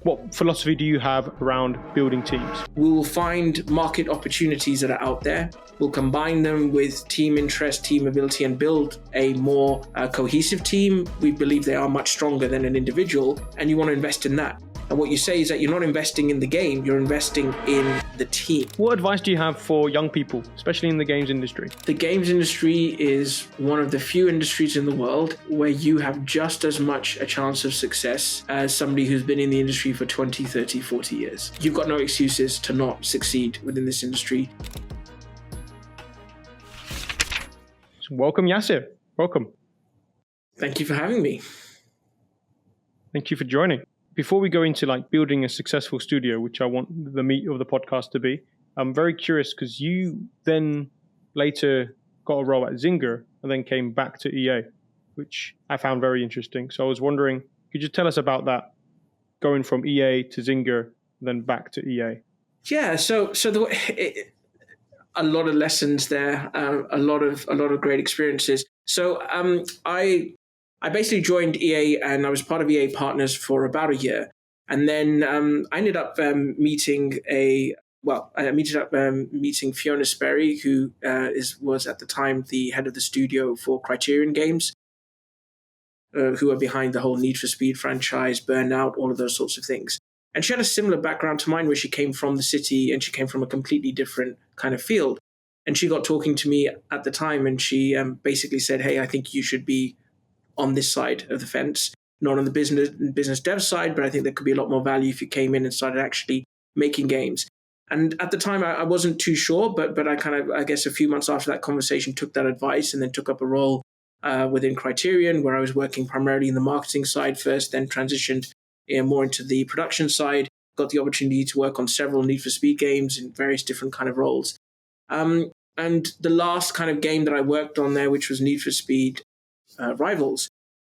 what philosophy do you have around building teams? We will find market opportunities that are out there. We'll combine them with team interest, team ability, and build a more cohesive team. We believe they are much stronger than an individual, and you want to invest in that. And what you say is that you're not investing in the game, you're investing in the team. What advice do you have for young people, especially in the games industry? The games industry is one of the few industries in the world where you have just as much a chance of success as somebody who's been in the industry for 20, 30, 40 years. You've got no excuses to not succeed within this industry. So welcome, Yahsir. Welcome. Thank you for having me. Thank you for joining. Before we go into building a successful studio, which I want the meat of the podcast to be, I'm very curious because you then later got a role at Zynga and then came back to EA, which I found very interesting. So I was wondering, could you tell us about that, going from EA to Zynga, then back to EA? Yeah, a lot of lessons there, a lot of great experiences. So I basically joined EA and I was part of EA Partners for about a year. And then I ended up meeting Fiona Sperry, who was at the time the head of the studio for Criterion Games, who are behind the whole Need for Speed franchise, Burnout, all of those sorts of things. And she had a similar background to mine where she came from the city and she came from a completely different kind of field. And she got talking to me at the time and she basically said, hey, I think you should be on this side of the fence, not on the business dev side, but I think there could be a lot more value if you came in and started actually making games. And at the time, I wasn't too sure, but I guess a few months after that conversation, took that advice and then took up a role within Criterion, where I was working primarily in the marketing side first, then transitioned more into the production side, got the opportunity to work on several Need for Speed games in various different kind of roles. And the last kind of game that I worked on there, which was Need for Speed Rivals,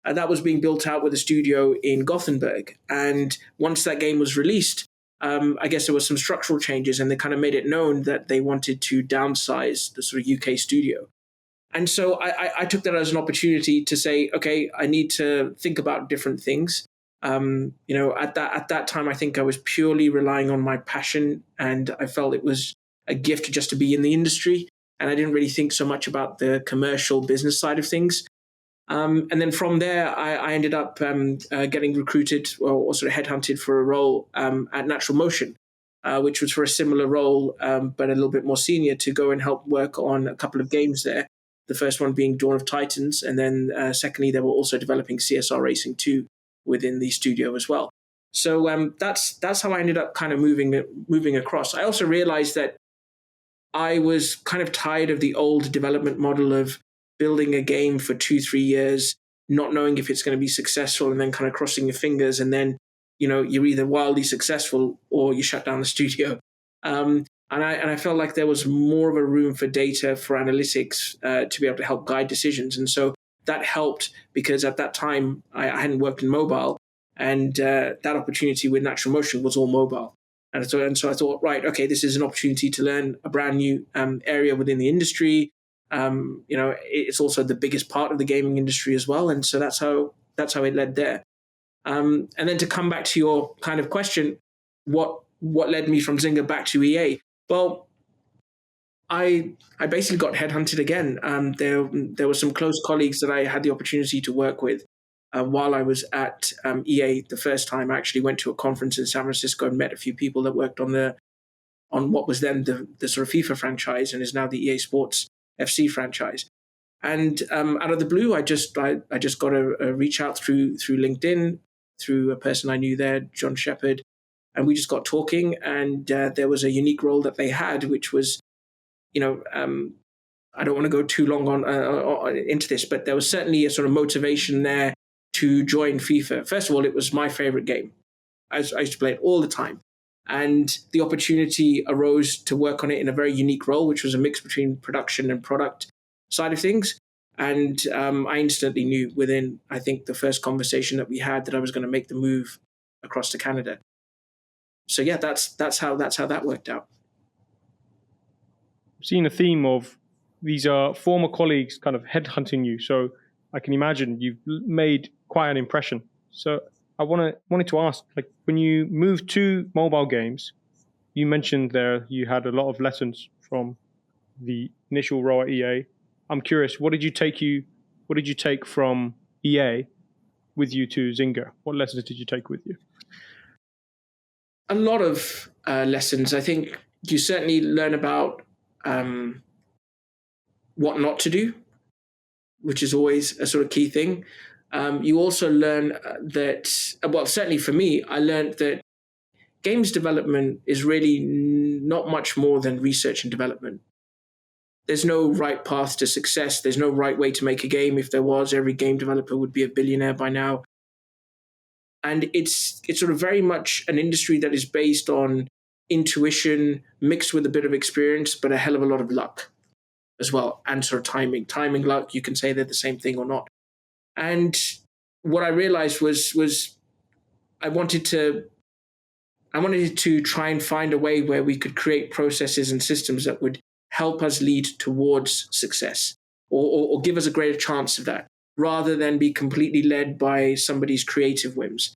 that was being built out with a studio in Gothenburg. And once that game was released, I guess there were some structural changes and they kind of made it known that they wanted to downsize the sort of UK studio. And so I took that as an opportunity to say, okay, I need to think about different things. At that time, I think I was purely relying on my passion and I felt it was a gift just to be in the industry. And I didn't really think so much about the commercial business side of things. And then from there, I ended up getting recruited or sort of headhunted for a role at Natural Motion, which was for a similar role, but a little bit more senior, to go and help work on a couple of games there. The first one being Dawn of Titans. And then secondly, they were also developing CSR Racing 2 within the studio as well. So that's how I ended up kind of moving across. I also realized that I was kind of tired of the old development model of building a game for 2-3 years, not knowing if it's going to be successful and then kind of crossing your fingers. And then, you're either wildly successful or you shut down the studio. And I felt like there was more of a room for data, for analytics, to be able to help guide decisions. And so that helped because at that time I hadn't worked in mobile and that opportunity with Natural Motion was all mobile. And so I thought, right, okay, this is an opportunity to learn a brand new area within the industry. It's also the biggest part of the gaming industry as well. And so that's how it led there. And then to come back to your kind of question, what led me from Zynga back to EA? Well, I basically got headhunted again. There were some close colleagues that I had the opportunity to work with while I was at EA the first time. I actually went to a conference in San Francisco and met a few people that worked on what was then the sort of FIFA franchise and is now the EA Sports FC franchise. And out of the blue, I just got a reach out through LinkedIn, through a person I knew there, John Shepherd, and we just got talking. And there was a unique role that they had, which was, I don't want to go too long on into this, but there was certainly a sort of motivation there to join FIFA. First of all, it was my favorite game. I used to play it all the time. And the opportunity arose to work on it in a very unique role, which was a mix between production and product side of things. And I instantly knew within, I think, the first conversation that we had that I was going to make the move across to Canada. So yeah, that's how that worked out. I've seen a theme of these are former colleagues kind of headhunting you. So I can imagine you've made quite an impression. So wanted to ask, like, when you moved to mobile games, you mentioned there you had a lot of lessons from the initial role at EA. I'm curious, what did you take from EA with you to Zynga? What lessons did you take with you? A lot of lessons. I think you certainly learn about what not to do, which is always a sort of key thing. You also learn that, well, certainly for me, I learned that games development is really not much more than research and development. There's no right path to success. There's no right way to make a game. If there was, every game developer would be a billionaire by now. And it's sort of very much an industry that is based on intuition mixed with a bit of experience, but a hell of a lot of luck as well, and sort of timing, luck. You can say they're the same thing or not. And what I realized was I wanted to try and find a way where we could create processes and systems that would help us lead towards success, or give us a greater chance of that, rather than be completely led by somebody's creative whims.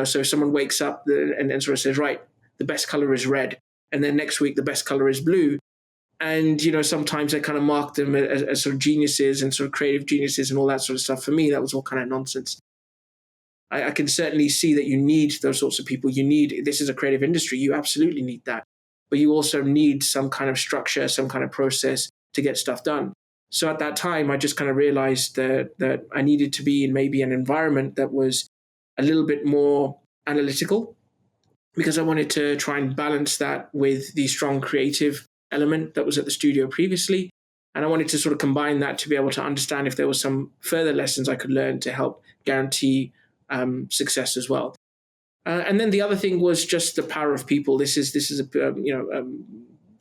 So if someone wakes up and sort of says, right, the best color is red, and then next week the best color is blue, and sometimes I kind of mark them as sort of geniuses and sort of creative geniuses and all that sort of stuff. For me, that was all kind of nonsense. I can certainly see that you need those sorts of people. This is a creative industry, you absolutely need that. But you also need some kind of structure, some kind of process to get stuff done. So at that time, I just kind of realized that I needed to be in maybe an environment that was a little bit more analytical, because I wanted to try and balance that with the strong creative element that was at the studio previously. And I wanted to sort of combine that to be able to understand if there was some further lessons I could learn to help guarantee success as well. And then the other thing was just the power of people. This is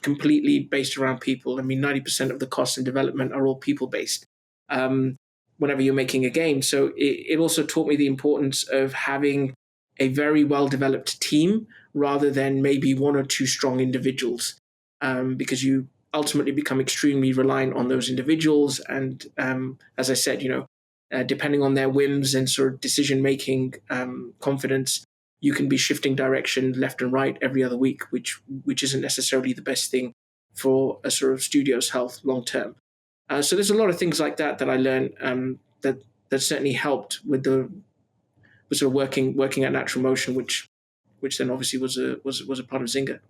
completely based around people. I mean, 90% of the costs in development are all people based. Whenever you're making a game, so it also taught me the importance of having a very well developed team rather than maybe one or two strong individuals, because you ultimately become extremely reliant on those individuals. And as I said, depending on their whims and sort of decision making confidence, you can be shifting direction left and right every other week, which isn't necessarily the best thing for a sort of studio's health long term. So there's a lot of things like that I learned that certainly helped with sort of working at Natural Motion, which then obviously was a part of Zynga.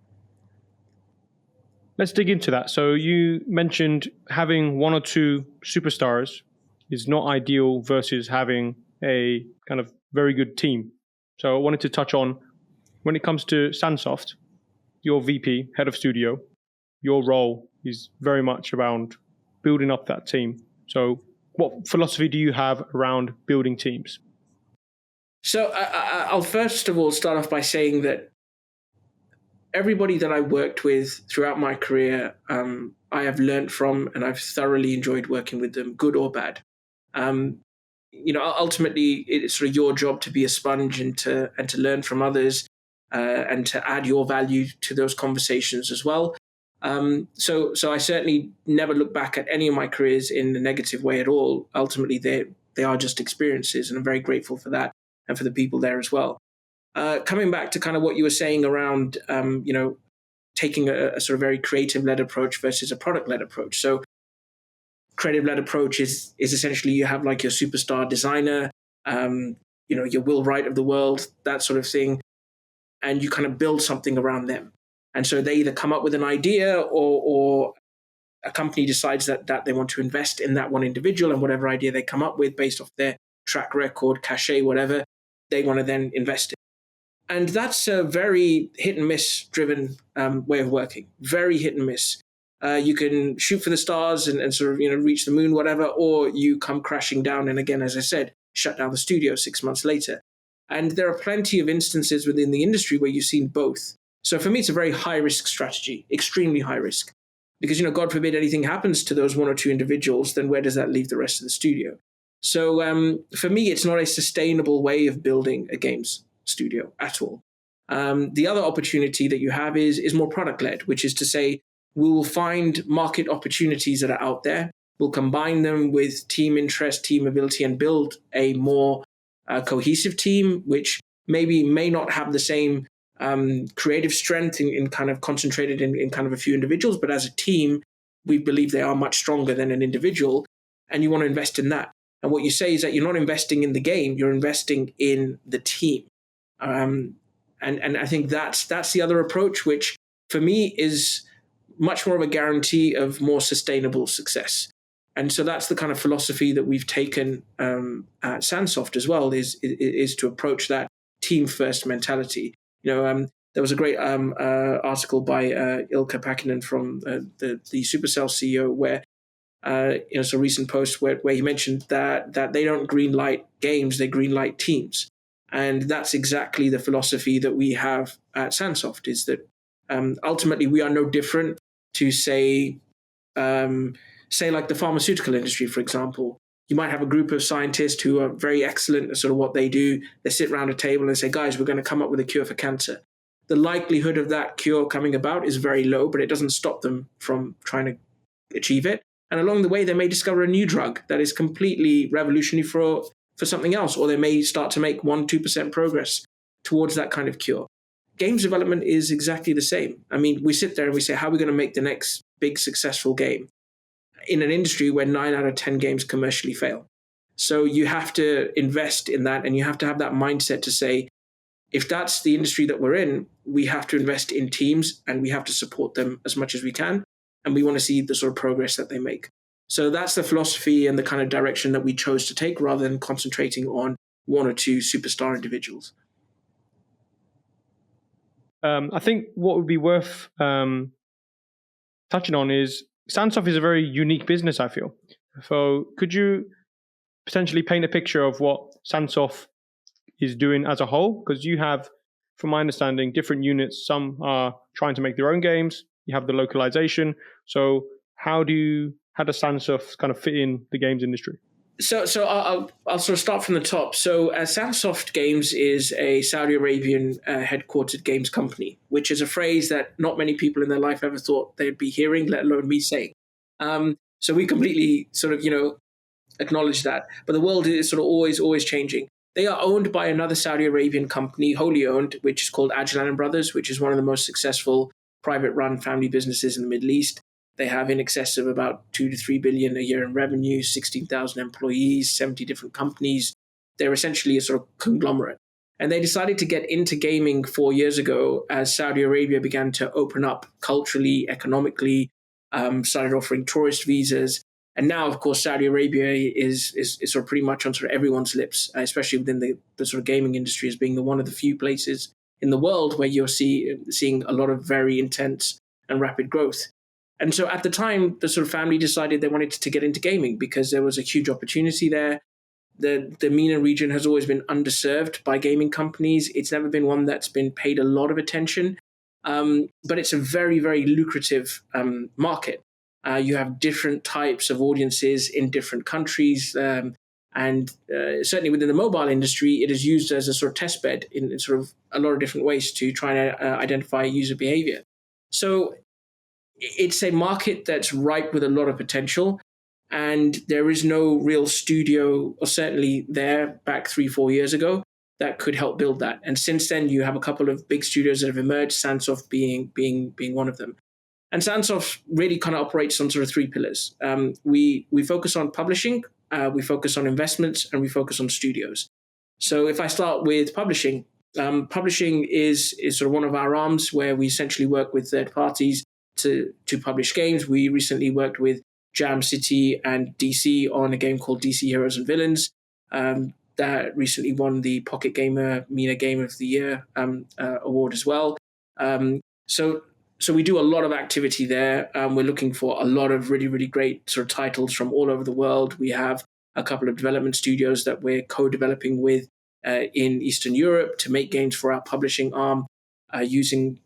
Let's dig into that. So you mentioned having one or two superstars is not ideal versus having a kind of very good team. So I wanted to touch on, when it comes to Sandsoft, your VP, head of studio, your role is very much around building up that team. So what philosophy do you have around building teams? So I'll first of all start off by saying that everybody that I worked with throughout my career, I have learned from, and I've thoroughly enjoyed working with them, good or bad. Ultimately, it's sort of your job to be a sponge and to learn from others, and to add your value to those conversations as well. So I certainly never look back at any of my careers in a negative way at all. Ultimately, they are just experiences, and I'm very grateful for that and for the people there as well. Coming back to kind of what you were saying around, taking a sort of very creative-led approach versus a product-led approach. So creative-led approach is essentially you have like your superstar designer, your Will Wright of the world, that sort of thing, and you kind of build something around them. And so they either come up with an idea or a company decides that they want to invest in that one individual, and whatever idea they come up with based off their track record, cachet, whatever, they want to then invest in. And that's a very hit and miss driven way of working, very hit and miss. You can shoot for the stars and sort of, reach the moon, whatever, or you come crashing down. And again, as I said, shut down the studio 6 months later. And there are plenty of instances within the industry where you've seen both. So for me, it's a very high risk strategy, extremely high risk, because, God forbid anything happens to those one or two individuals, then where does that leave the rest of the studio? So for me, it's not a sustainable way of building a games studio at all. The other opportunity that you have is more product led, which is to say, we will find market opportunities that are out there. We'll combine them with team interest, team ability, and build a more cohesive team, which may not have the same creative strength in kind of concentrated in kind of a few individuals, but as a team, we believe they are much stronger than an individual, and you want to invest in that. And what you say is that you're not investing in the game, you're investing in the team. And I think that's the other approach, which for me is much more of a guarantee of more sustainable success. And so that's the kind of philosophy that we've taken at Sandsoft as well, is to approach that team first mentality. There was a great article by Ilkka Pakkinen from the Supercell CEO, where it's a recent post where he mentioned that they don't green light games, they green light teams. And that's exactly the philosophy that we have at Sandsoft, is that ultimately we are no different to say like the pharmaceutical industry, for example. You might have a group of scientists who are very excellent at sort of what they do. They sit around a table and say, guys, we're going to come up with a cure for cancer. The likelihood of that cure coming about is very low, but it doesn't stop them from trying to achieve it. And along the way, they may discover a new drug that is completely revolutionary for something else, or they may start to make 1-2% progress towards that kind of cure. Games development is exactly the same. I mean, we sit there and we say, how are we going to make the next big successful game in an industry where 9 out of 10 games commercially fail? So you have to invest in that, and you have to have that mindset to say, if that's the industry that we're in, we have to invest in teams and we have to support them as much as we can. And we want to see the sort of progress that they make. So that's the philosophy and the kind of direction that we chose to take, rather than concentrating on 1 or 2 superstar individuals. I think what would be worth touching on is Sandsoft is a very unique business, I feel. So could you potentially paint a picture of what Sandsoft is doing as a whole? Because you have, from my understanding, different units. Some are trying to make their own games. You have the localization. So how does Sandsoft kind of fit in the games industry? So I'll sort of start from the top. So Sandsoft Games is a Saudi Arabian headquartered games company, which is a phrase that not many people in their life ever thought they'd be hearing, let alone me saying. So we completely sort of, acknowledge that. But the world is sort of always changing. They are owned by another Saudi Arabian company, wholly owned, which is called Ajlan & Brothers, which is one of the most successful private-run family businesses in the Middle East. They have in excess of about 2 to 3 billion a year in revenue, 16,000 employees, 70 different companies. They're essentially a sort of conglomerate. And they decided to get into gaming 4 years ago as Saudi Arabia began to open up culturally, economically, started offering tourist visas. And now, of course, Saudi Arabia is sort of pretty much on sort of everyone's lips, especially within the sort of gaming industry, as being one of the few places in the world where you're seeing a lot of very intense and rapid growth. And so at the time, the sort of family decided they wanted to get into gaming because there was a huge opportunity there. The MENA region has always been underserved by gaming companies. It's never been one that's been paid a lot of attention, but it's a very, very lucrative market. You have different types of audiences in different countries, and certainly within the mobile industry, it is used as a sort of test bed in sort of a lot of different ways to try and identify user behavior. So it's a market that's ripe with a lot of potential, and there is no real studio, or certainly there back 3-4 years ago, that could help build that. And since then, you have a couple of big studios that have emerged, Sandsoft being one of them. And Sandsoft really kind of operates on sort of 3 pillars. We focus on publishing, we focus on investments, and we focus on studios. So if I start with publishing, publishing is sort of one of our arms where we essentially work with third parties to publish games. We recently worked with Jam City and DC on a game called DC Heroes and Villains that recently won the Pocket Gamer MENA Game of the Year award as well. So we do a lot of activity there. We're looking for a lot of really, really great sort of titles from all over the world. We have a couple of development studios that we're co-developing with in Eastern Europe to make games for our publishing arm using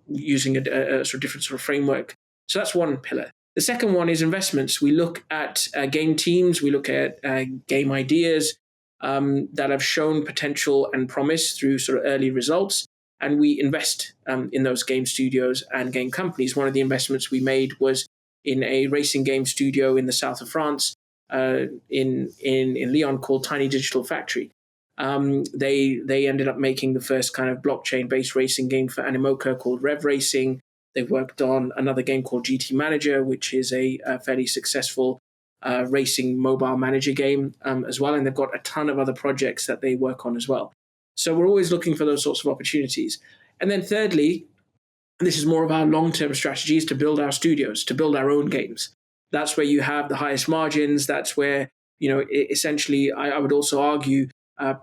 a sort of different sort of framework. So that's one pillar. The second one is investments. We look at game teams. We look at game ideas that have shown potential and promise through sort of early results. And we invest in those game studios and game companies. One of the investments we made was in a racing game studio in the south of France, in Lyon, called Tiny Digital Factory. They ended up making the first kind of blockchain-based racing game for Animoca called Rev Racing. They've worked on another game called GT Manager, which is a fairly successful racing mobile manager game as well. And they've got a ton of other projects that they work on as well. So we're always looking for those sorts of opportunities. And then thirdly, and this is more of our long-term strategies, to build our studios, to build our own games. That's where you have the highest margins. That's where, essentially, I would also argue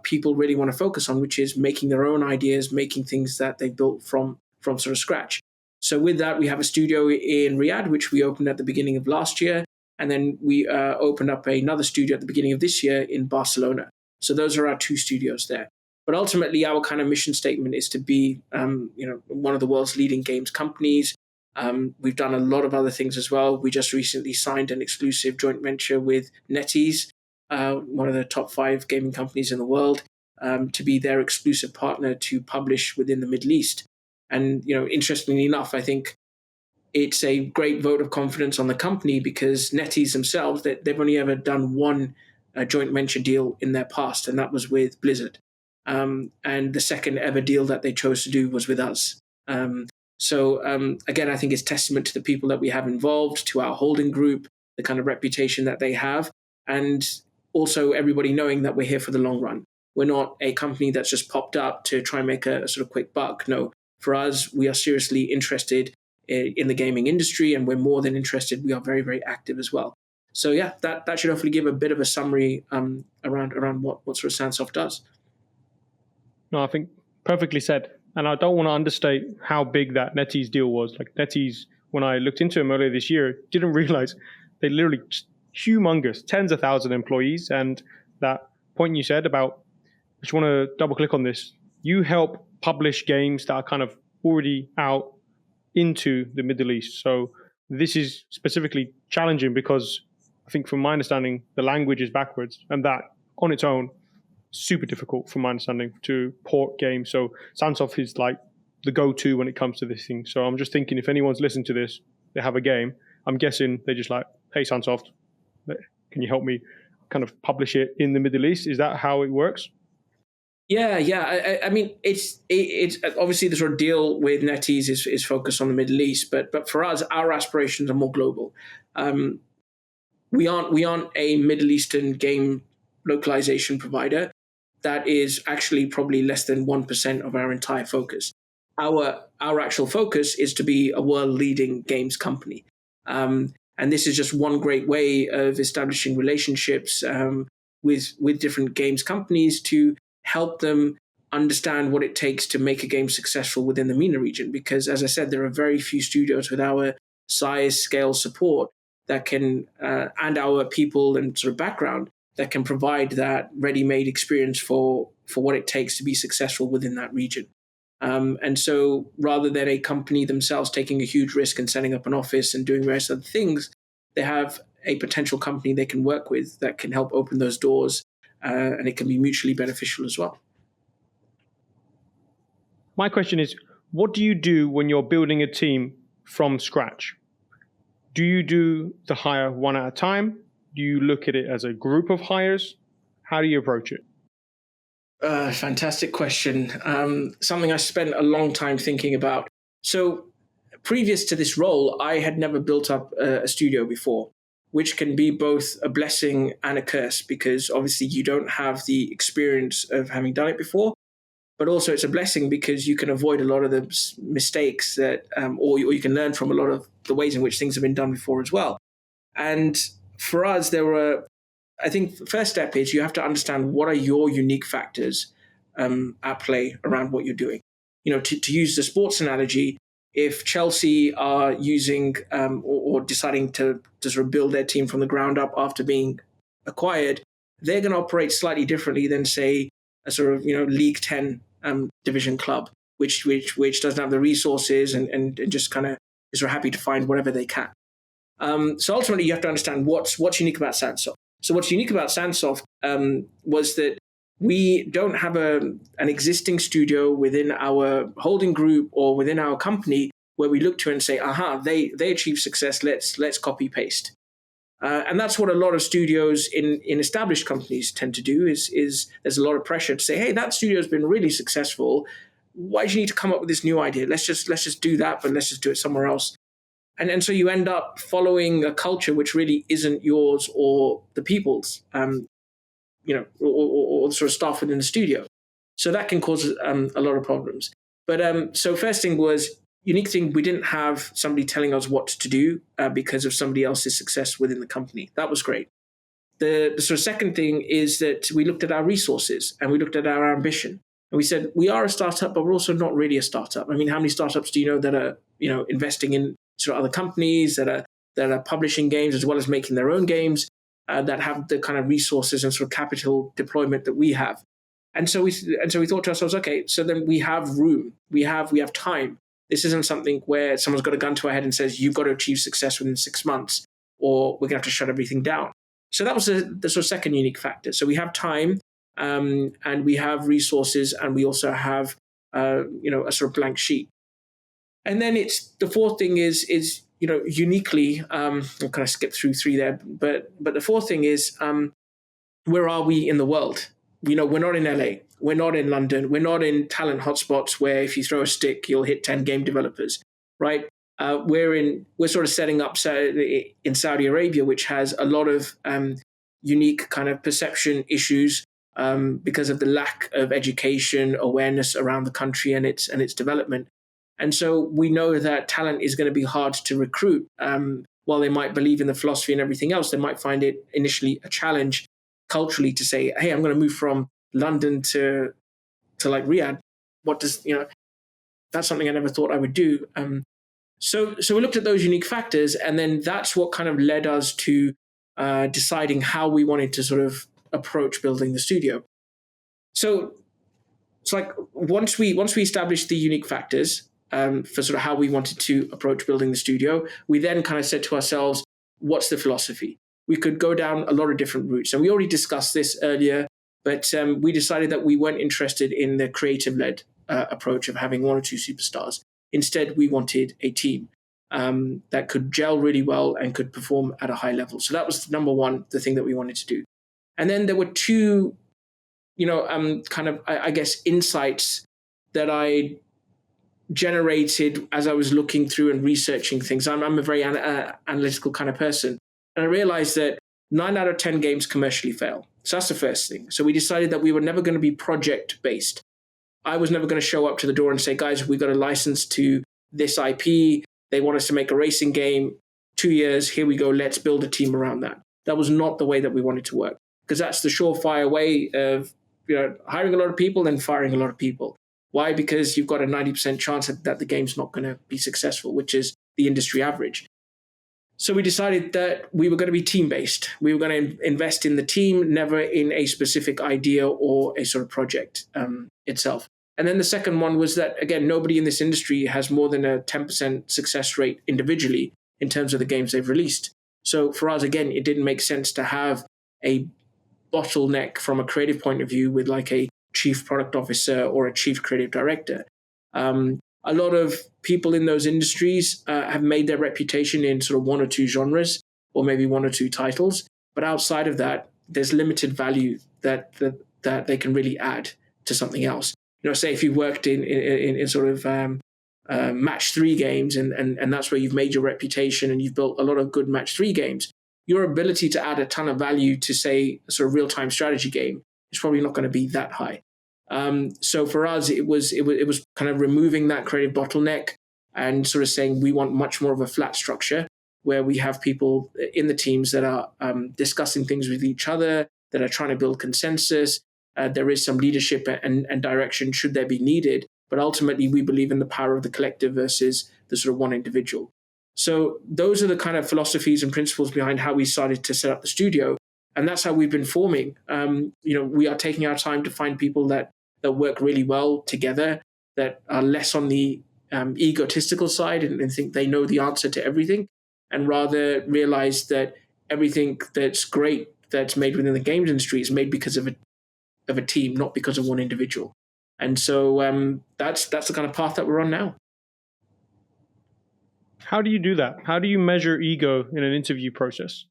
people really want to focus on, which is making their own ideas, making things that they built from sort of scratch. So with that, we have a studio in Riyadh, which we opened at the beginning of last year. And then we opened up another studio at the beginning of this year in Barcelona. So those are our two studios there. But ultimately, our kind of mission statement is to be, one of the world's leading games companies. We've done a lot of other things as well. We just recently signed an exclusive joint venture with NetEase, one of the top 5 gaming companies in the world, to be their exclusive partner to publish within the Middle East. And, interestingly enough, I think it's a great vote of confidence on the company because NetEase themselves, they've only ever done one joint venture deal in their past, and that was with Blizzard. And the second ever deal that they chose to do was with us. So again, I think it's testament to the people that we have involved, to our holding group, the kind of reputation that they have, and also everybody knowing that we're here for the long run. We're not a company that's just popped up to try and make a sort of quick buck. No, for us, we are seriously interested in the gaming industry, and we're more than interested. We are very, very active as well. So yeah, that should hopefully give a bit of a summary around what sort of Sandsoft does. No, I think perfectly said. And I don't want to understate how big that NetEase deal was. Like NetEase, when I looked into them earlier this year, didn't realize they literally humongous, tens of thousands of employees. And that point you said about, I just want to double click on this. You help publish games that are kind of already out into the Middle East. So this is specifically challenging because I think from my understanding, the language is backwards, and that on its own, super difficult from my understanding to port games. So Sandsoft is like the go-to when it comes to this thing. So I'm just thinking if anyone's listening to this, they have a game, I'm guessing they're just like, hey Sandsoft, can you help me kind of publish it in the Middle East? Is that how it works? Yeah. I mean, it's obviously the sort of deal with NetEase is focused on the Middle East, but for us, our aspirations are more global. We aren't a Middle Eastern game localization provider. That is actually probably less than 1% of our entire focus. Our actual focus is to be a world-leading games company. And this is just one great way of establishing relationships with different games companies to help them understand what it takes to make a game successful within the MENA region. Because as I said, there are very few studios with our size, scale, support that can, and our people and sort of background that can provide that ready-made experience for what it takes to be successful within that region. And so rather than a company themselves taking a huge risk and setting up an office and doing various other things, they have a potential company they can work with that can help open those doors, and it can be mutually beneficial as well. My question is, what do you do when you're building a team from scratch? Do you do the hire one at a time? Do you look at it as a group of hires? How do you approach it? Fantastic question. Something I spent a long time thinking about. So previous to this role, I had never built up a studio before, which can be both a blessing and a curse because obviously you don't have the experience of having done it before, but also it's a blessing because you can avoid a lot of the mistakes that, or you can learn from a lot of the ways in which things have been done before as well. And for us, I think the first step is you have to understand what are your unique factors at play around what you're doing. To use the sports analogy, if Chelsea are using or deciding to sort of build their team from the ground up after being acquired, they're going to operate slightly differently than, say, a sort of League 10 division club, which doesn't have the resources and just kind of is sort of happy to find whatever they can. So ultimately, you have to understand what's unique about Sandsoft. So what's unique about Sandsoft was that we don't have an existing studio within our holding group or within our company where we look to and say, aha, they achieve success, let's copy paste. And that's what a lot of studios in established companies tend to do is there's a lot of pressure to say, hey, that studio has been really successful. Why do you need to come up with this new idea? Let's just do that, but let's just do it somewhere else. And so you end up following a culture which really isn't yours or the people's, or the sort of staff within the studio. So that can cause a lot of problems. But so first thing was, unique thing, we didn't have somebody telling us what to do because of somebody else's success within the company. That was great. The sort of second thing is that we looked at our resources and we looked at our ambition. And we said, we are a startup, but we're also not really a startup. I mean, how many startups do you know that are, investing in sort of other companies that are publishing games as well as making their own games that have the kind of resources and sort of capital deployment that we have? And so we thought to ourselves, okay, so then we have room, we have time. This isn't something where someone's got a gun to our head and says, you've got to achieve success within 6 months, or we're going to have to shut everything down. So that was the sort of second unique factor. So we have time, and we have resources, and we also have, a sort of blank sheet. And then it's the fourth thing is uniquely. I'll kind of skip through three there, but the fourth thing is, where are we in the world? We're not in LA. We're not in London. We're not in talent hotspots where if you throw a stick, you'll hit 10 game developers, right? We're sort of setting up in Saudi Arabia, which has a lot of unique kind of perception issues because of the lack of education awareness around the country and its development. And so we know that talent is going to be hard to recruit. While they might believe in the philosophy and everything else, they might find it initially a challenge culturally to say, hey, I'm going to move from London to like Riyadh. What does, that's something I never thought I would do. So we looked at those unique factors, and then that's what kind of led us to deciding how we wanted to sort of approach building the studio. So it's like once we established the unique factors for sort of how we wanted to approach building the studio, we then kind of said to ourselves, what's the philosophy? We could go down a lot of different routes. And we already discussed this earlier, but we decided that we weren't interested in the creative-led approach of having one or two superstars. Instead, we wanted a team that could gel really well and could perform at a high level. So that was number one, the thing that we wanted to do. And then there were two, kind of, I guess, insights that I generated as I was looking through and researching things. I'm a very analytical kind of person. And I realized that 9 out of 10 games commercially fail. So that's the first thing. So we decided that we were never going to be project-based. I was never going to show up to the door and say, guys, we got a license to this IP. They want us to make a racing game. 2 years, here we go. Let's build a team around that. That was not the way that we wanted to work, because that's the surefire way of hiring a lot of people and firing a lot of people. Why? Because you've got a 90% chance that the game's not going to be successful, which is the industry average. So we decided that we were going to be team-based. We were going to invest in the team, never in a specific idea or a sort of project itself. And then the second one was that, again, nobody in this industry has more than a 10% success rate individually in terms of the games they've released. So for us, again, it didn't make sense to have a bottleneck from a creative point of view with like a chief product officer or a chief creative director. A lot of people in those industries have made their reputation in sort of one or two genres or maybe one or two titles. But outside of that, there's limited value that they can really add to something else. Say if you worked in sort of match 3 games and that's where you've made your reputation and you've built a lot of good match 3 games, your ability to add a ton of value to, say, a sort of real-time strategy game is probably not going to be that high. So for us, it was kind of removing that creative bottleneck and sort of saying we want much more of a flat structure where we have people in the teams that are discussing things with each other, that are trying to build consensus. There is some leadership and direction should there be needed, but ultimately we believe in the power of the collective versus the sort of one individual. So those are the kind of philosophies and principles behind how we started to set up the studio. And that's how we've been forming. We are taking our time to find people that work really well together, that are less on the egotistical side and think they know the answer to everything, and rather realize that everything that's great that's made within the games industry is made because of a team, not because of one individual. And so that's the kind of path that we're on now. How do you do that? How do you measure ego in an interview process?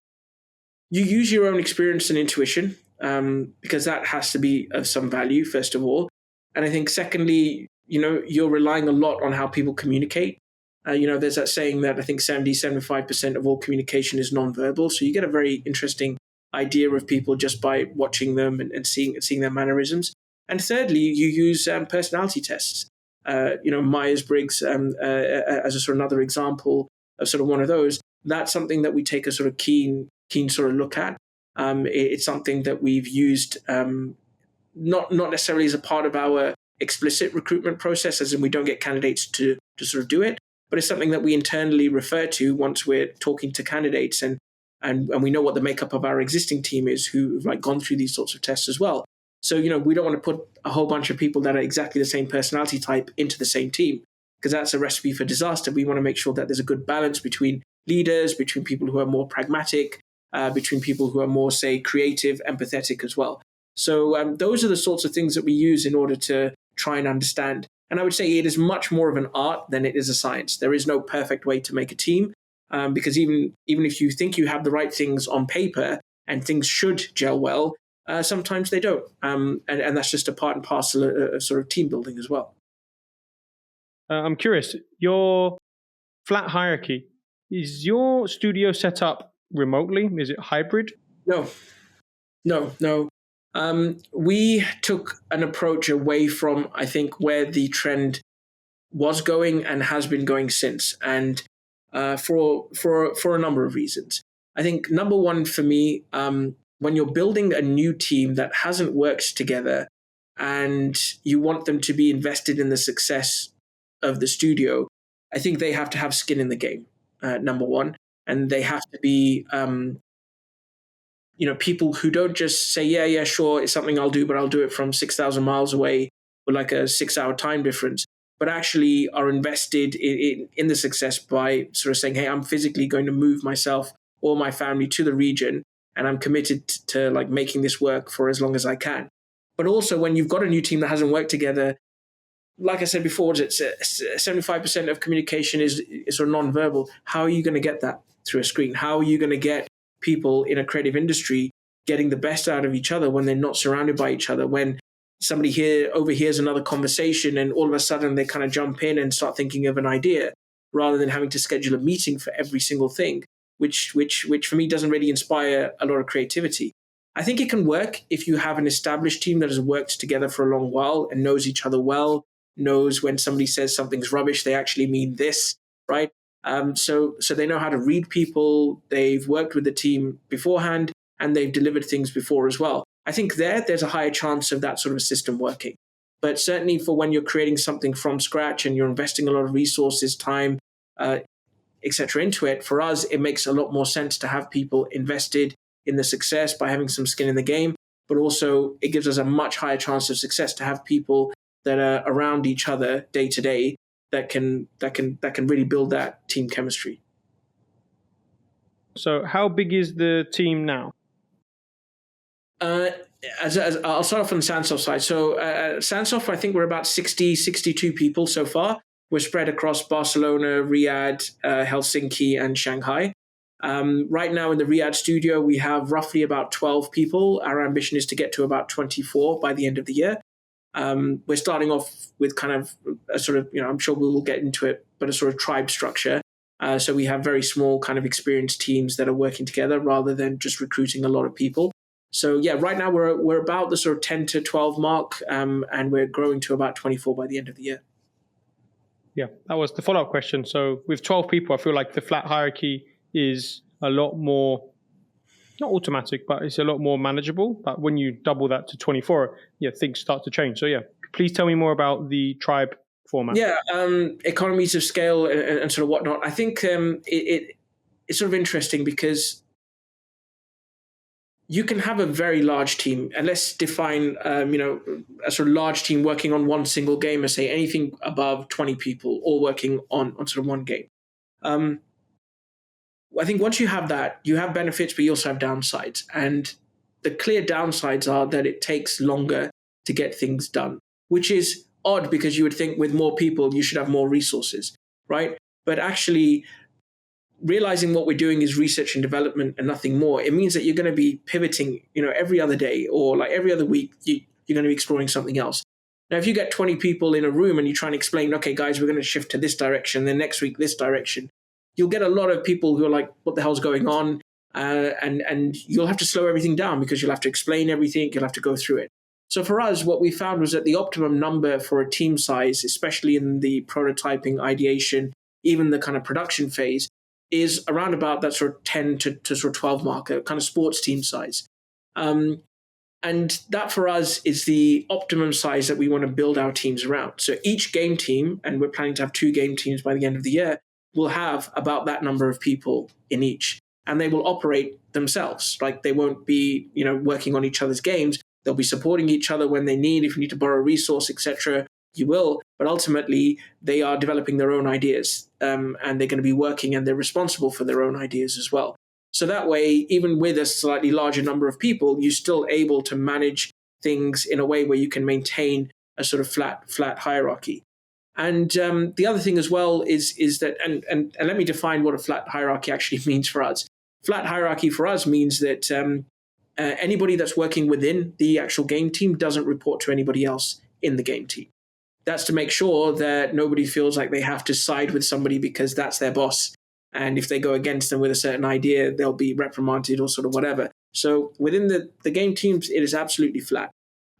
you use your own experience and intuition, because that has to be of some value, first of all. And I think secondly, you're relying a lot on how people communicate. There's that saying that I think 75% of all communication is nonverbal. So you get a very interesting idea of people just by watching them and seeing their mannerisms. And thirdly, you use personality tests. Myers-Briggs as a sort of another example of sort of one of those. That's something that we take a sort of keen sort of look at. It's something that we've used not necessarily as a part of our explicit recruitment process, as in we don't get candidates to sort of do it, but it's something that we internally refer to once we're talking to candidates and we know what the makeup of our existing team is who've like gone through these sorts of tests as well. So, we don't want to put a whole bunch of people that are exactly the same personality type into the same team, because that's a recipe for disaster. We want to make sure that there's a good balance between leaders, between people who are more pragmatic, between people who are more, say, creative, empathetic as well. So those are the sorts of things that we use in order to try and understand. And I would say it is much more of an art than it is a science. There is no perfect way to make a team, because even if you think you have the right things on paper and things should gel well, sometimes they don't. And that's just a part and parcel of sort of team building as well. I'm curious, your flat hierarchy, is your studio set up remotely? Is it hybrid? No. We took an approach away from, I think, where the trend was going and has been going since, and for a number of reasons. I think number one for me, when you're building a new team that hasn't worked together and you want them to be invested in the success of the studio, I think they have to have skin in the game, number one, and they have to be people who don't just say, yeah, sure, it's something I'll do, but I'll do it from 6,000 miles away with like a 6-hour time difference, but actually are invested in the success by sort of saying, hey, I'm physically going to move myself or my family to the region, and I'm committed to like making this work for as long as I can. But also when you've got a new team that hasn't worked together, like I said before, it's 75% of communication is sort of nonverbal. How are you going to get that through a screen? How are you going to get people in a creative industry getting the best out of each other when they're not surrounded by each other? When somebody here overhears another conversation and all of a sudden they kind of jump in and start thinking of an idea rather than having to schedule a meeting for every single thing, which for me doesn't really inspire a lot of creativity. I think it can work if you have an established team that has worked together for a long while and knows each other well, knows when somebody says something's rubbish, they actually mean this, right? So they know how to read people, they've worked with the team beforehand, and they've delivered things before as well. I think there's a higher chance of that sort of system working. But certainly for when you're creating something from scratch and you're investing a lot of resources, time, etc. into it, for us, it makes a lot more sense to have people invested in the success by having some skin in the game, but also it gives us a much higher chance of success to have people that are around each other day to day that can really build that team chemistry. So how big is the team now? As I'll start off on the Sandsoft side. So Sandsoft, I think we're about 62 people so far. We're spread across Barcelona, Riyadh, Helsinki, and Shanghai. Right now in the Riyadh studio, we have roughly about 12 people. Our ambition is to get to about 24 by the end of the year. We're starting off with kind of a sort of, I'm sure we will get into it, but a sort of tribe structure. So we have very small kind of experienced teams that are working together rather than just recruiting a lot of people. So yeah, right now we're about the sort of 10 to 12 mark, and we're growing to about 24 by the end of the year. Yeah, that was the follow-up question. So with 12 people, I feel like the flat hierarchy is a lot more, not automatic, but it's a lot more manageable. But when you double that to 24, things start to change. So please tell me more about the tribe format. Yeah, economies of scale and sort of whatnot. I think it's sort of interesting because you can have a very large team, and let's define, a sort of large team working on one single game, or say anything above 20 people all working on sort of one game. I think once you have that, you have benefits, but you also have downsides. And the clear downsides are that it takes longer to get things done, which is odd because you would think with more people, you should have more resources, right? But actually, realizing what we're doing is research and development and nothing more, it means that you're going to be pivoting, every other day or like every other week, you're going to be exploring something else. Now, if you get 20 people in a room and you try and explain, okay, guys, we're going to shift to this direction, then next week, this direction, you'll get a lot of people who are like, what the hell's going on? And you'll have to slow everything down because you'll have to explain everything. You'll have to go through it. So for us, what we found was that the optimum number for a team size, especially in the prototyping, ideation, even the kind of production phase, is around about that sort of 10 to sort of 12 marker, kind of sports team size. And that for us is the optimum size that we want to build our teams around. So each game team, and we're planning to have 2 game teams by the end of the year, will have about that number of people in each. And they will operate themselves. Like they won't be, working on each other's games. They'll be supporting each other when they need. If you need to borrow a resource, etc., you will. But ultimately, they are developing their own ideas, and they're going to be working, and they're responsible for their own ideas as well. So that way, even with a slightly larger number of people, you're still able to manage things in a way where you can maintain a sort of flat hierarchy. And the other thing as well is that, and let me define what a flat hierarchy actually means for us. Flat hierarchy for us means that anybody that's working within the actual game team doesn't report to anybody else in the game team. That's to make sure that nobody feels like they have to side with somebody because that's their boss. And if they go against them with a certain idea, they'll be reprimanded or sort of whatever. So within the game teams, it is absolutely flat.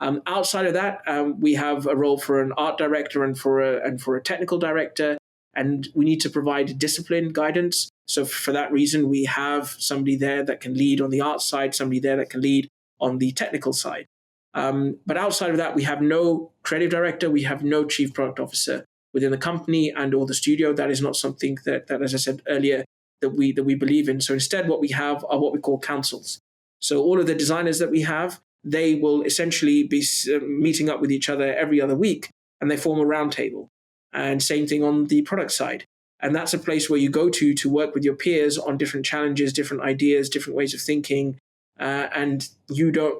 Outside of that, we have a role for an art director and for a technical director, and we need to provide discipline guidance. So for that reason, we have somebody there that can lead on the art side, somebody there that can lead on the technical side. But outside of that, we have no creative director, we have no chief product officer within the company and or the studio. That is not something that as I said earlier, that we believe in. So instead, what we have are what we call councils. So all of the designers that we have, they will essentially be meeting up with each other every other week, and they form a roundtable. And same thing on the product side. And that's a place where you go to work with your peers on different challenges, different ideas, different ways of thinking. And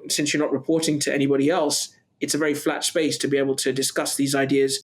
since you're not reporting to anybody else, it's a very flat space to be able to discuss these ideas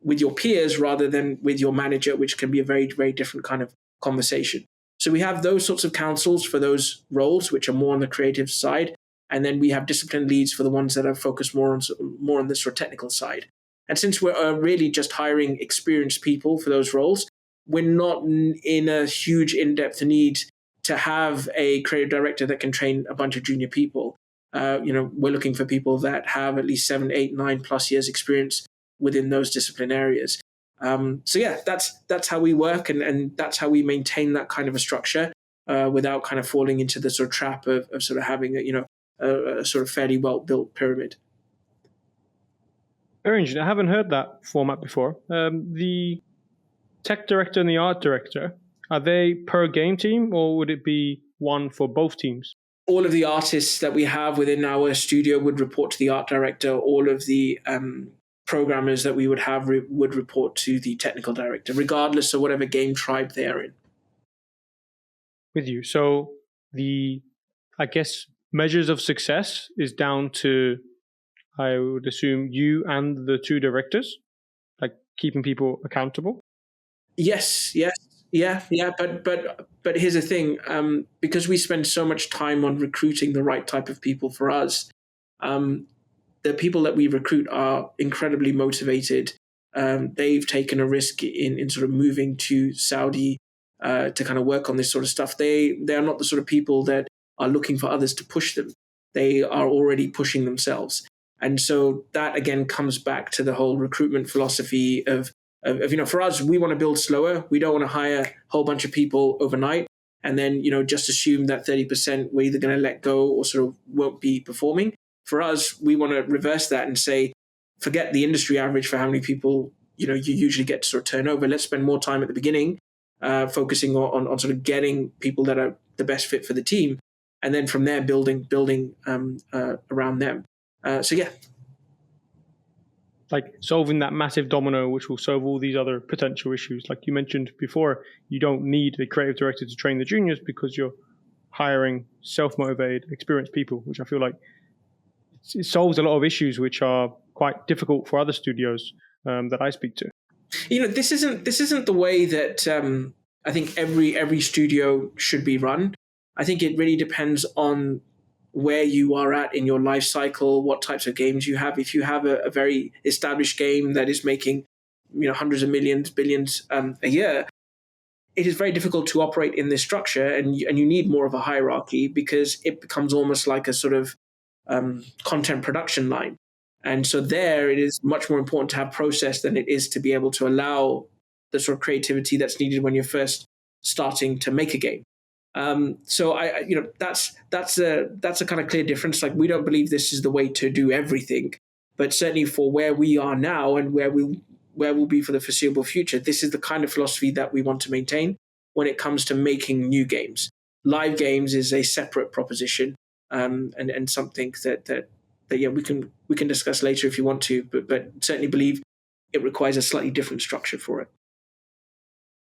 with your peers rather than with your manager, which can be a very, very different kind of conversation. So we have those sorts of councils for those roles, which are more on the creative side. And then we have discipline leads for the ones that are focused more on the sort of technical side. And since we're really just hiring experienced people for those roles, we're not in a huge in-depth need to have a creative director that can train a bunch of junior people. We're looking for people that have at least 7, 8, 9+ years experience within those discipline areas. That's how we work, and that's how we maintain that kind of a structure without kind of falling into the sort of trap of sort of having a sort of fairly well-built pyramid. Very interesting. I haven't heard that format before. The tech director and the art director, are they per game team, or would it be one for both teams? All of the artists that we have within our studio would report to the art director. All of the programmers that we would have would report to the technical director, regardless of whatever game tribe they are in. With you. So the, I guess, measures of success is down to, I would assume, you and the 2 directors, like keeping people accountable? Yes. Yeah. But here's the thing. Because we spend so much time on recruiting the right type of people for us, the people that we recruit are incredibly motivated. They've taken a risk in sort of moving to Saudi to kind of work on this sort of stuff. They are not the sort of people that are looking for others to push them. They are already pushing themselves. And so that, again, comes back to the whole recruitment philosophy of for us, we want to build slower. We don't want to hire a whole bunch of people overnight and then, just assume that 30% we're either going to let go or sort of won't be performing. For us, we want to reverse that and say, forget the industry average for how many people, you usually get to sort of turn over. Let's spend more time at the beginning focusing on sort of getting people that are the best fit for the team. And then from there, building around them. Like solving that massive domino, which will solve all these other potential issues. Like you mentioned before, you don't need a creative director to train the juniors because you're hiring self-motivated, experienced people, which I feel like it solves a lot of issues which are quite difficult for other studios that I speak to. This isn't the way that I think every studio should be run. I think it really depends on where you are at in your life cycle, what types of games you have. If you have a very established game that is making hundreds of millions, billions a year, it is very difficult to operate in this structure, and you need more of a hierarchy because it becomes almost like a sort of content production line. And so there, it is much more important to have process than it is to be able to allow the sort of creativity that's needed when you're first starting to make a game. So that's a kind of clear difference. Like, we don't believe this is the way to do everything, but certainly for where we are now and where we'll be for the foreseeable future, this is the kind of philosophy that we want to maintain when it comes to making new games. Live games is a separate proposition, and something that yeah, we can discuss later if you want to, but certainly believe it requires a slightly different structure for it.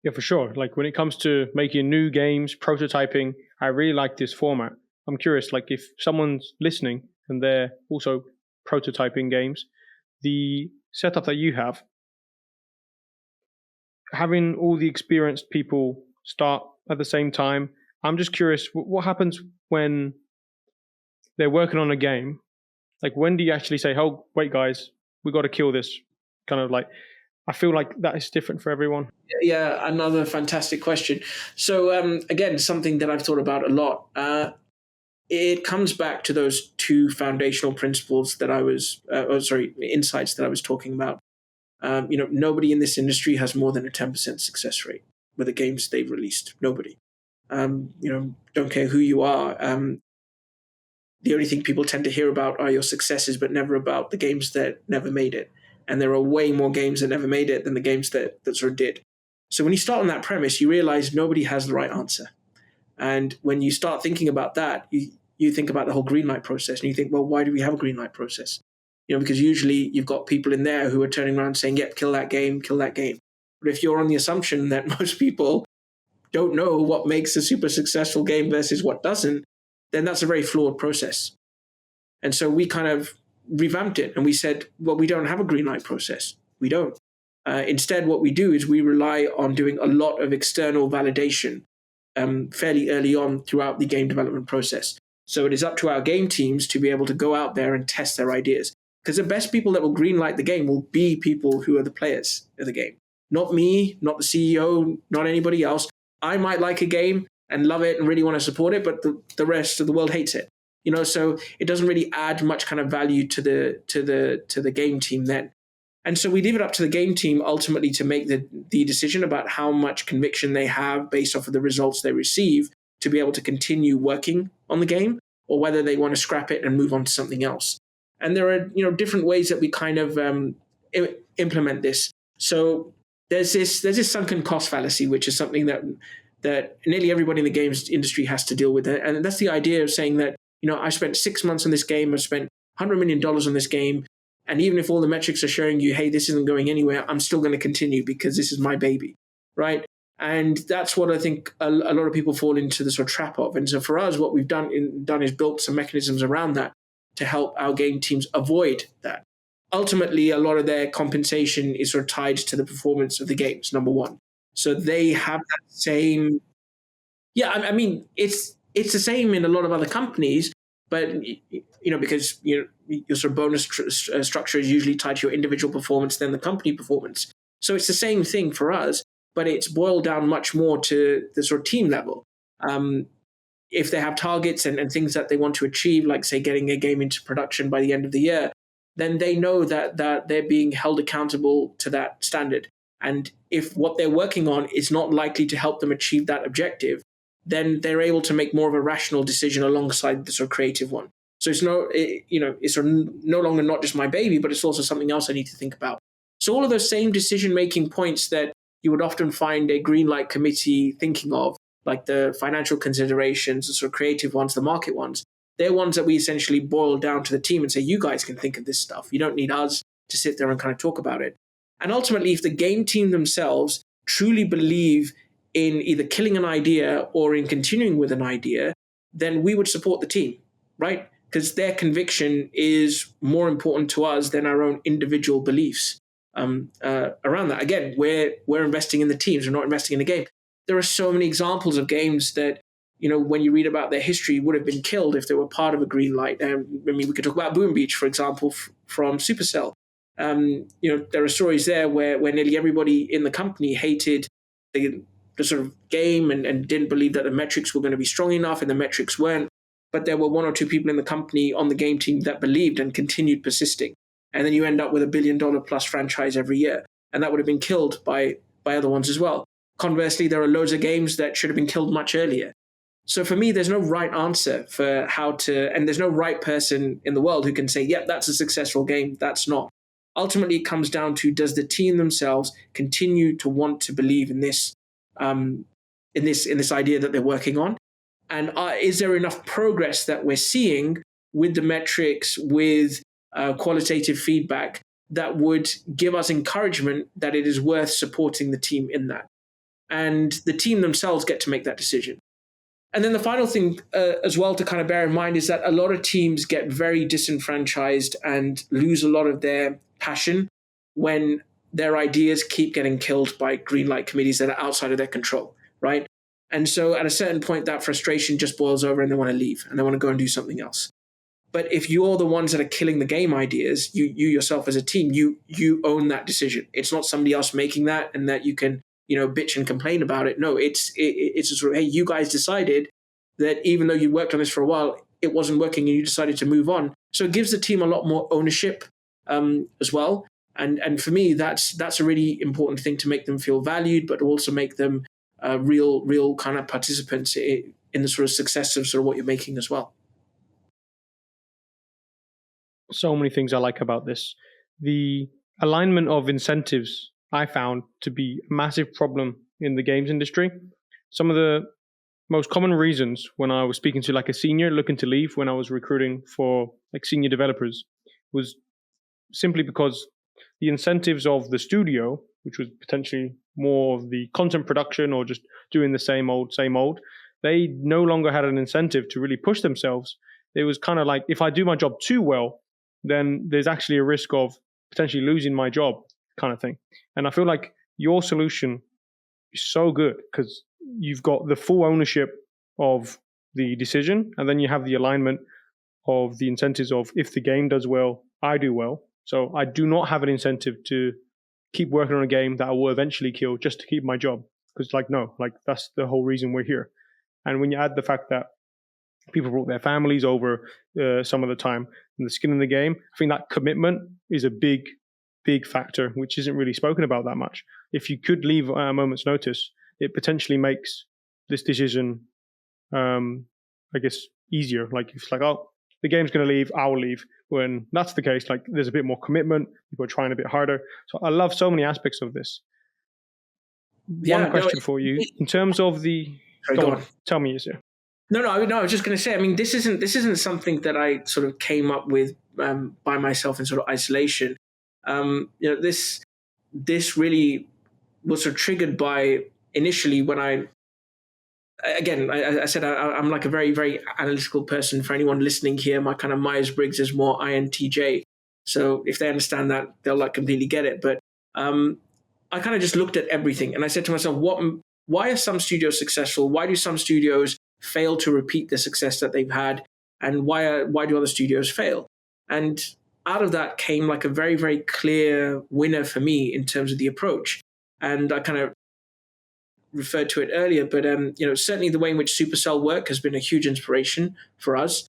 Yeah, for sure. Like, when it comes to making new games, prototyping, I really like this format. I'm curious, like, if someone's listening and they're also prototyping games, the setup that you have, having all the experienced people start at the same time, I'm just curious, what happens when they're working on a game? Like, when do you actually say, oh, wait, guys, we got to kill this? Kind of like, I feel like that is different for everyone. Yeah, another fantastic question. So again, something that I've thought about a lot. It comes back to those two foundational principles that insights that I was talking about. Nobody in this industry has more than a 10% success rate with the games they've released. Nobody. Don't care who you are. The only thing people tend to hear about are your successes, but never about the games that never made it. And there are way more games that never made it than the games that sort of did. So when you start on that premise, you realize nobody has the right answer. And when you start thinking about that, you think about the whole green light process, and you think, well, why do we have a green light process? Because usually you've got people in there who are turning around saying, yep, kill that game, kill that game. But if you're on the assumption that most people don't know what makes a super successful game versus what doesn't, then that's a very flawed process. And so we kind of revamped it, and we said, well, we don't have a green light process. We don't. Instead, what we do is we rely on doing a lot of external validation fairly early on throughout the game development process. So it is up to our game teams to be able to go out there and test their ideas. Because the best people that will greenlight the game will be people who are the players of the game. Not me, not the CEO, not anybody else. I might like a game and love it and really want to support it, but the rest of the world hates it. So it doesn't really add much kind of value to the game team then. And so we leave it up to the game team ultimately to make the decision about how much conviction they have based off of the results they receive to be able to continue working on the game, or whether they want to scrap it and move on to something else. And there are different ways that we kind of implement this. So there's this sunken cost fallacy, which is something that nearly everybody in the games industry has to deal with. And that's the idea of saying that, I spent 6 months on this game, I spent $100 million on this game, and even if all the metrics are showing you, hey, this isn't going anywhere, I'm still going to continue because this is my baby, right? And that's what I think a lot of people fall into the sort of trap of. And so for us, what we've done is built some mechanisms around that to help our game teams avoid that. Ultimately, a lot of their compensation is sort of tied to the performance of the games, number one. So they have that same... Yeah, I mean, it's the same in a lot of other companies, but because your sort of bonus structure is usually tied to your individual performance than the company performance. So it's the same thing for us, but it's boiled down much more to the sort of team level. If they have targets and things that they want to achieve, like say getting a game into production by the end of the year, then they know that they're being held accountable to that standard. And if what they're working on is not likely to help them achieve that objective, then they're able to make more of a rational decision alongside the sort of creative one. So it's it's sort of no longer not just my baby, but it's also something else I need to think about. So all of those same decision-making points that you would often find a green light committee thinking of, like the financial considerations, the sort of creative ones, the market ones, they're ones that we essentially boil down to the team and say, you guys can think of this stuff. You don't need us to sit there and kind of talk about it. And ultimately, if the game team themselves truly believe in either killing an idea or in continuing with an idea, then we would support the team, right? Because their conviction is more important to us than our own individual beliefs around that. Again, we're investing in the teams, we're not investing in the game. there are so many examples of games that, when you read about their history, would have been killed if they were part of a green light. We could talk about Boom Beach, for example, from Supercell. There are stories there where nearly everybody in the company hated the sort of game and didn't believe that the metrics were going to be strong enough, and the metrics weren't. But there were one or two people in the company on the game team that believed and continued persisting. And then you end up with $1 billion plus franchise every year. And that would have been killed by other ones as well. Conversely, there are loads of games that should have been killed much earlier. So for me, there's no right answer for how to, and there's no right person in the world who can say, yep, that's a successful game. That's not. Ultimately, it comes down to, does the team themselves continue to want to believe in this idea that they're working on? And is there enough progress that we're seeing with the metrics, with qualitative feedback, that would give us encouragement that it is worth supporting the team in that? And the team themselves get to make that decision. And then the final thing as well to kind of bear in mind is that a lot of teams get very disenfranchised and lose a lot of their passion when their ideas keep getting killed by green light committees that are outside of their control, right? And so at a certain point, that frustration just boils over and they want to leave and they want to go and do something else. But if you're the ones that are killing the game ideas, you yourself as a team, you own that decision. It's not somebody else making that and that you can, bitch and complain about it. No, it's a sort of, hey, you guys decided that even though you worked on this for a while, it wasn't working and you decided to move on. So it gives the team a lot more ownership as well. And for me, that's a really important thing, to make them feel valued, but also make them real kind of participants in the sort of success of sort of what you're making as well. So many things I like about this. The alignment of incentives I found to be a massive problem in the games industry. Some of the most common reasons when I was speaking to like a senior looking to leave when I was recruiting for like senior developers was simply because the incentives of the studio, which was potentially more of the content production or just doing the same old, they no longer had an incentive to really push themselves. It was kind of like, if I do my job too well, then there's actually a risk of potentially losing my job kind of thing. And I feel like your solution is so good because you've got the full ownership of the decision, and then you have the alignment of the incentives of, if the game does well, I do well. So I do not have an incentive to keep working on a game that I will eventually kill just to keep my job. Because that's the whole reason we're here. And when you add the fact that people brought their families over some of the time and the skin in the game, I think that commitment is a big factor, which isn't really spoken about that much. If you could leave at a moment's notice, it potentially makes this decision, I guess, easier. Like, if it's like, oh, the game's going to leave, I'll leave. When that's the case, like, there's a bit more commitment, people are trying a bit harder. So I love so many aspects of this. One question for you, in terms of the... Sorry, go on. Tell me, Yahsir. No, I was just going to say, I mean, this isn't something that I sort of came up with by myself in sort of isolation. This really was sort of triggered by, initially, when I said I'm like a very, very analytical person. For anyone listening here, my kind of Myers-Briggs is more INTJ. So if they understand that, they'll like completely get it. But I kind of just looked at everything and I said to myself, why are some studios successful? Why do some studios fail to repeat the success that they've had? And why do other studios fail? And out of that came like a very, very clear winner for me in terms of the approach. And I kind of referred to it earlier, but certainly the way in which Supercell work has been a huge inspiration for us,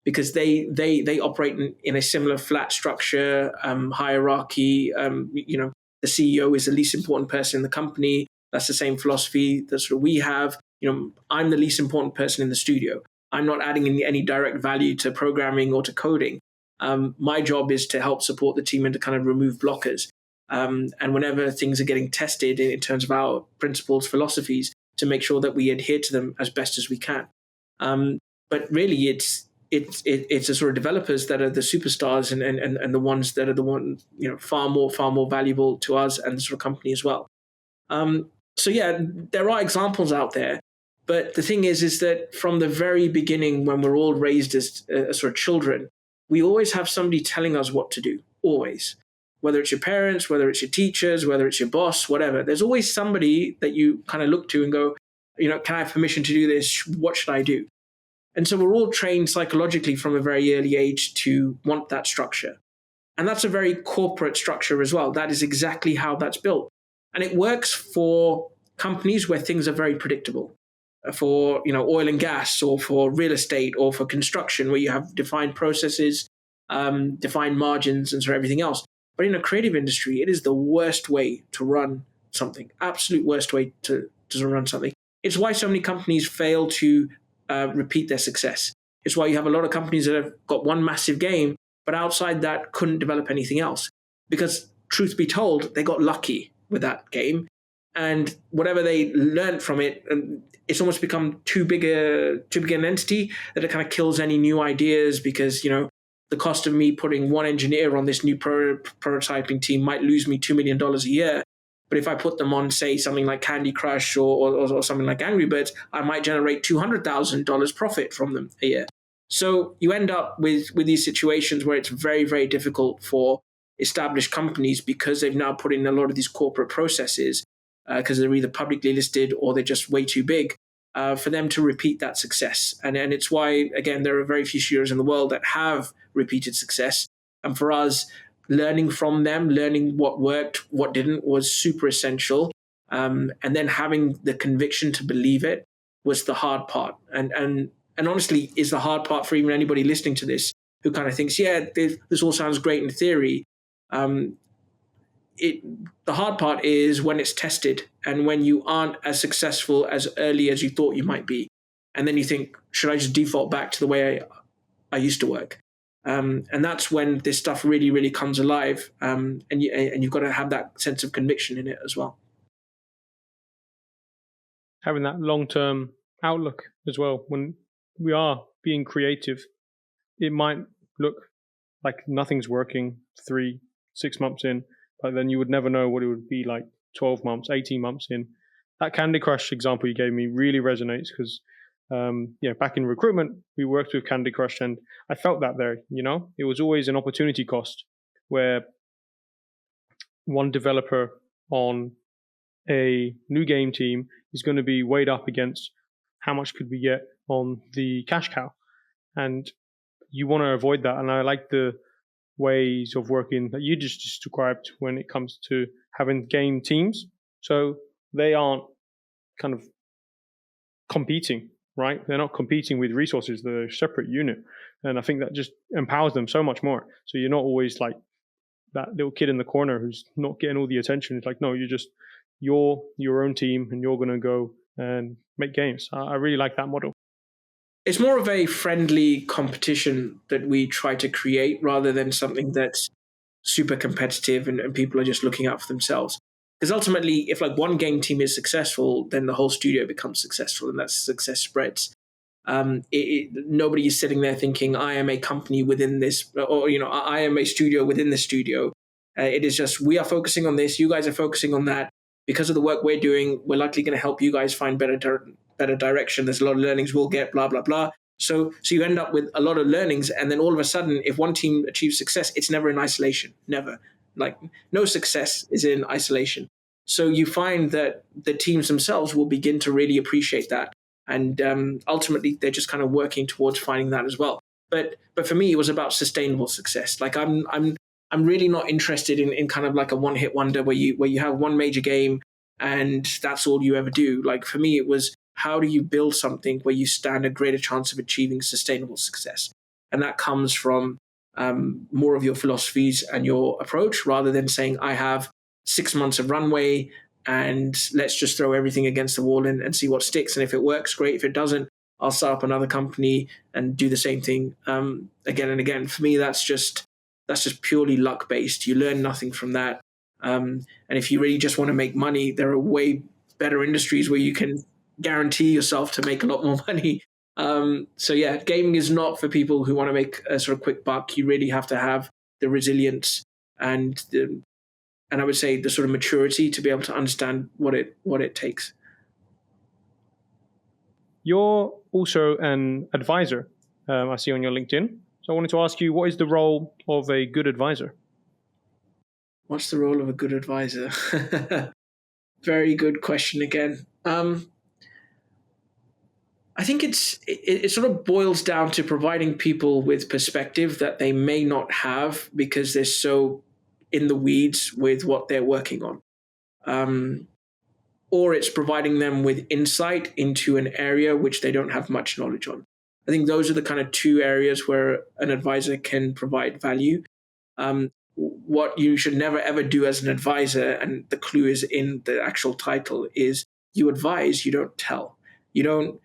because they operate in a similar flat structure, hierarchy. The CEO is the least important person in the company. That's the same philosophy that sort of we have. I'm the least important person in the studio. I'm not adding any direct value to programming or to coding. My job is to help support the team and to kind of remove blockers. And whenever things are getting tested in terms of our principles, philosophies, to make sure that we adhere to them as best as we can. But really, it's the sort of developers that are the superstars and the ones that are far more valuable to us and the sort of company as well. So yeah, there are examples out there. But the thing is that from the very beginning, when we're all raised as sort of children, we always have somebody telling us what to do, always. whether it's your parents, whether it's your teachers, whether it's your boss, whatever. There's always somebody that you kind of look to and go, can I have permission to do this? What should I do? And so we're all trained psychologically from a very early age to want that structure. And that's a very corporate structure as well. That is exactly how that's built. And it works for companies where things are very predictable. For oil and gas, or for real estate, or for construction, where you have defined processes, defined margins, and so everything else. But in a creative industry, it is the worst way to run something. Absolute worst way to run something. It's why so many companies fail to repeat their success. It's why you have a lot of companies that have got one massive game, but outside that couldn't develop anything else. Because truth be told, they got lucky with that game. And whatever they learned from it, it's almost become too big an entity that it kind of kills any new ideas, because, the cost of me putting one engineer on this new prototyping team might lose me $2 million a year. But if I put them on, say, something like Candy Crush or something like Angry Birds, I might generate $200,000 profit from them a year. So you end up with these situations where it's very, very difficult for established companies, because they've now put in a lot of these corporate processes, because they're either publicly listed or they're just way too big, for them to repeat that success. And it's why, again, there are very few studios in the world that have repeated success. And for us, learning from them, learning what worked, what didn't, was super essential. And then having the conviction to believe it was the hard part. And honestly, is the hard part for even anybody listening to this who kind of thinks, yeah, this all sounds great in theory. The hard part is when it's tested and when you aren't as successful as early as you thought you might be. And then you think, should I just default back to the way I used to work? And that's when this stuff really, really comes alive. And you've got to have that sense of conviction in it as well. Having that long-term outlook as well. When we are being creative, it might look like nothing's working 3-6 months in, but then you would never know what it would be like 12 months, 18 months in. That Candy Crush example you gave me really resonates, because back in recruitment, we worked with Candy Crush, and I felt that there, it was always an opportunity cost, where one developer on a new game team is going to be weighed up against how much could we get on the cash cow. And you want to avoid that. And I like the ways of working that you just described when it comes to having game teams. So they aren't kind of competing, right? They're not competing with resources. They're a separate unit. And I think that just empowers them so much more. So you're not always like that little kid in the corner who's not getting all the attention. It's like, no, you're your own team, and you're going to go and make games. I really like that model. It's more of a friendly competition that we try to create, rather than something that's super competitive and people are just looking out for themselves. Because ultimately, if like one game team is successful, then the whole studio becomes successful, and that success spreads. Nobody is sitting there thinking, I am a company within this, or I am a studio within the studio. It is just, we are focusing on this, you guys are focusing on that. Because of the work we're doing, we're likely going to help you guys find better direction. There's a lot of learnings we'll get, blah, blah, blah. So you end up with a lot of learnings, and then all of a sudden, if one team achieves success, it's never in isolation. Never. Like, no success is in isolation. So you find that the teams themselves will begin to really appreciate that. And ultimately, they're just kind of working towards finding that as well. But for me, it was about sustainable success. Like, I'm really not interested in kind of like a one-hit wonder where you have one major game and that's all you ever do. Like, for me, it was, how do you build something where you stand a greater chance of achieving sustainable success? And that comes from more of your philosophies and your approach, rather than saying, I have 6 months of runway and let's just throw everything against the wall and see what sticks. And if it works, great. If it doesn't, I'll start up another company and do the same thing again and again. For me, that's just purely luck based. You learn nothing from that. And if you really just want to make money, there are way better industries where you can guarantee yourself to make a lot more money. So yeah, gaming is not for people who want to make a sort of quick buck. You really have to have the resilience and I would say the sort of maturity to be able to understand what it takes. You're also an advisor, I see on your LinkedIn. So I wanted to ask you, what is the role of a good advisor? What's the role of a good advisor? Very good question again. I think it sort of boils down to providing people with perspective that they may not have because they're so in the weeds with what they're working on. Um, or it's providing them with insight into an area which they don't have much knowledge on. I think those are the kind of two areas where an advisor can provide value. What you should never ever do as an advisor, and the clue is in the actual title, is you advise, you don't tell. You don't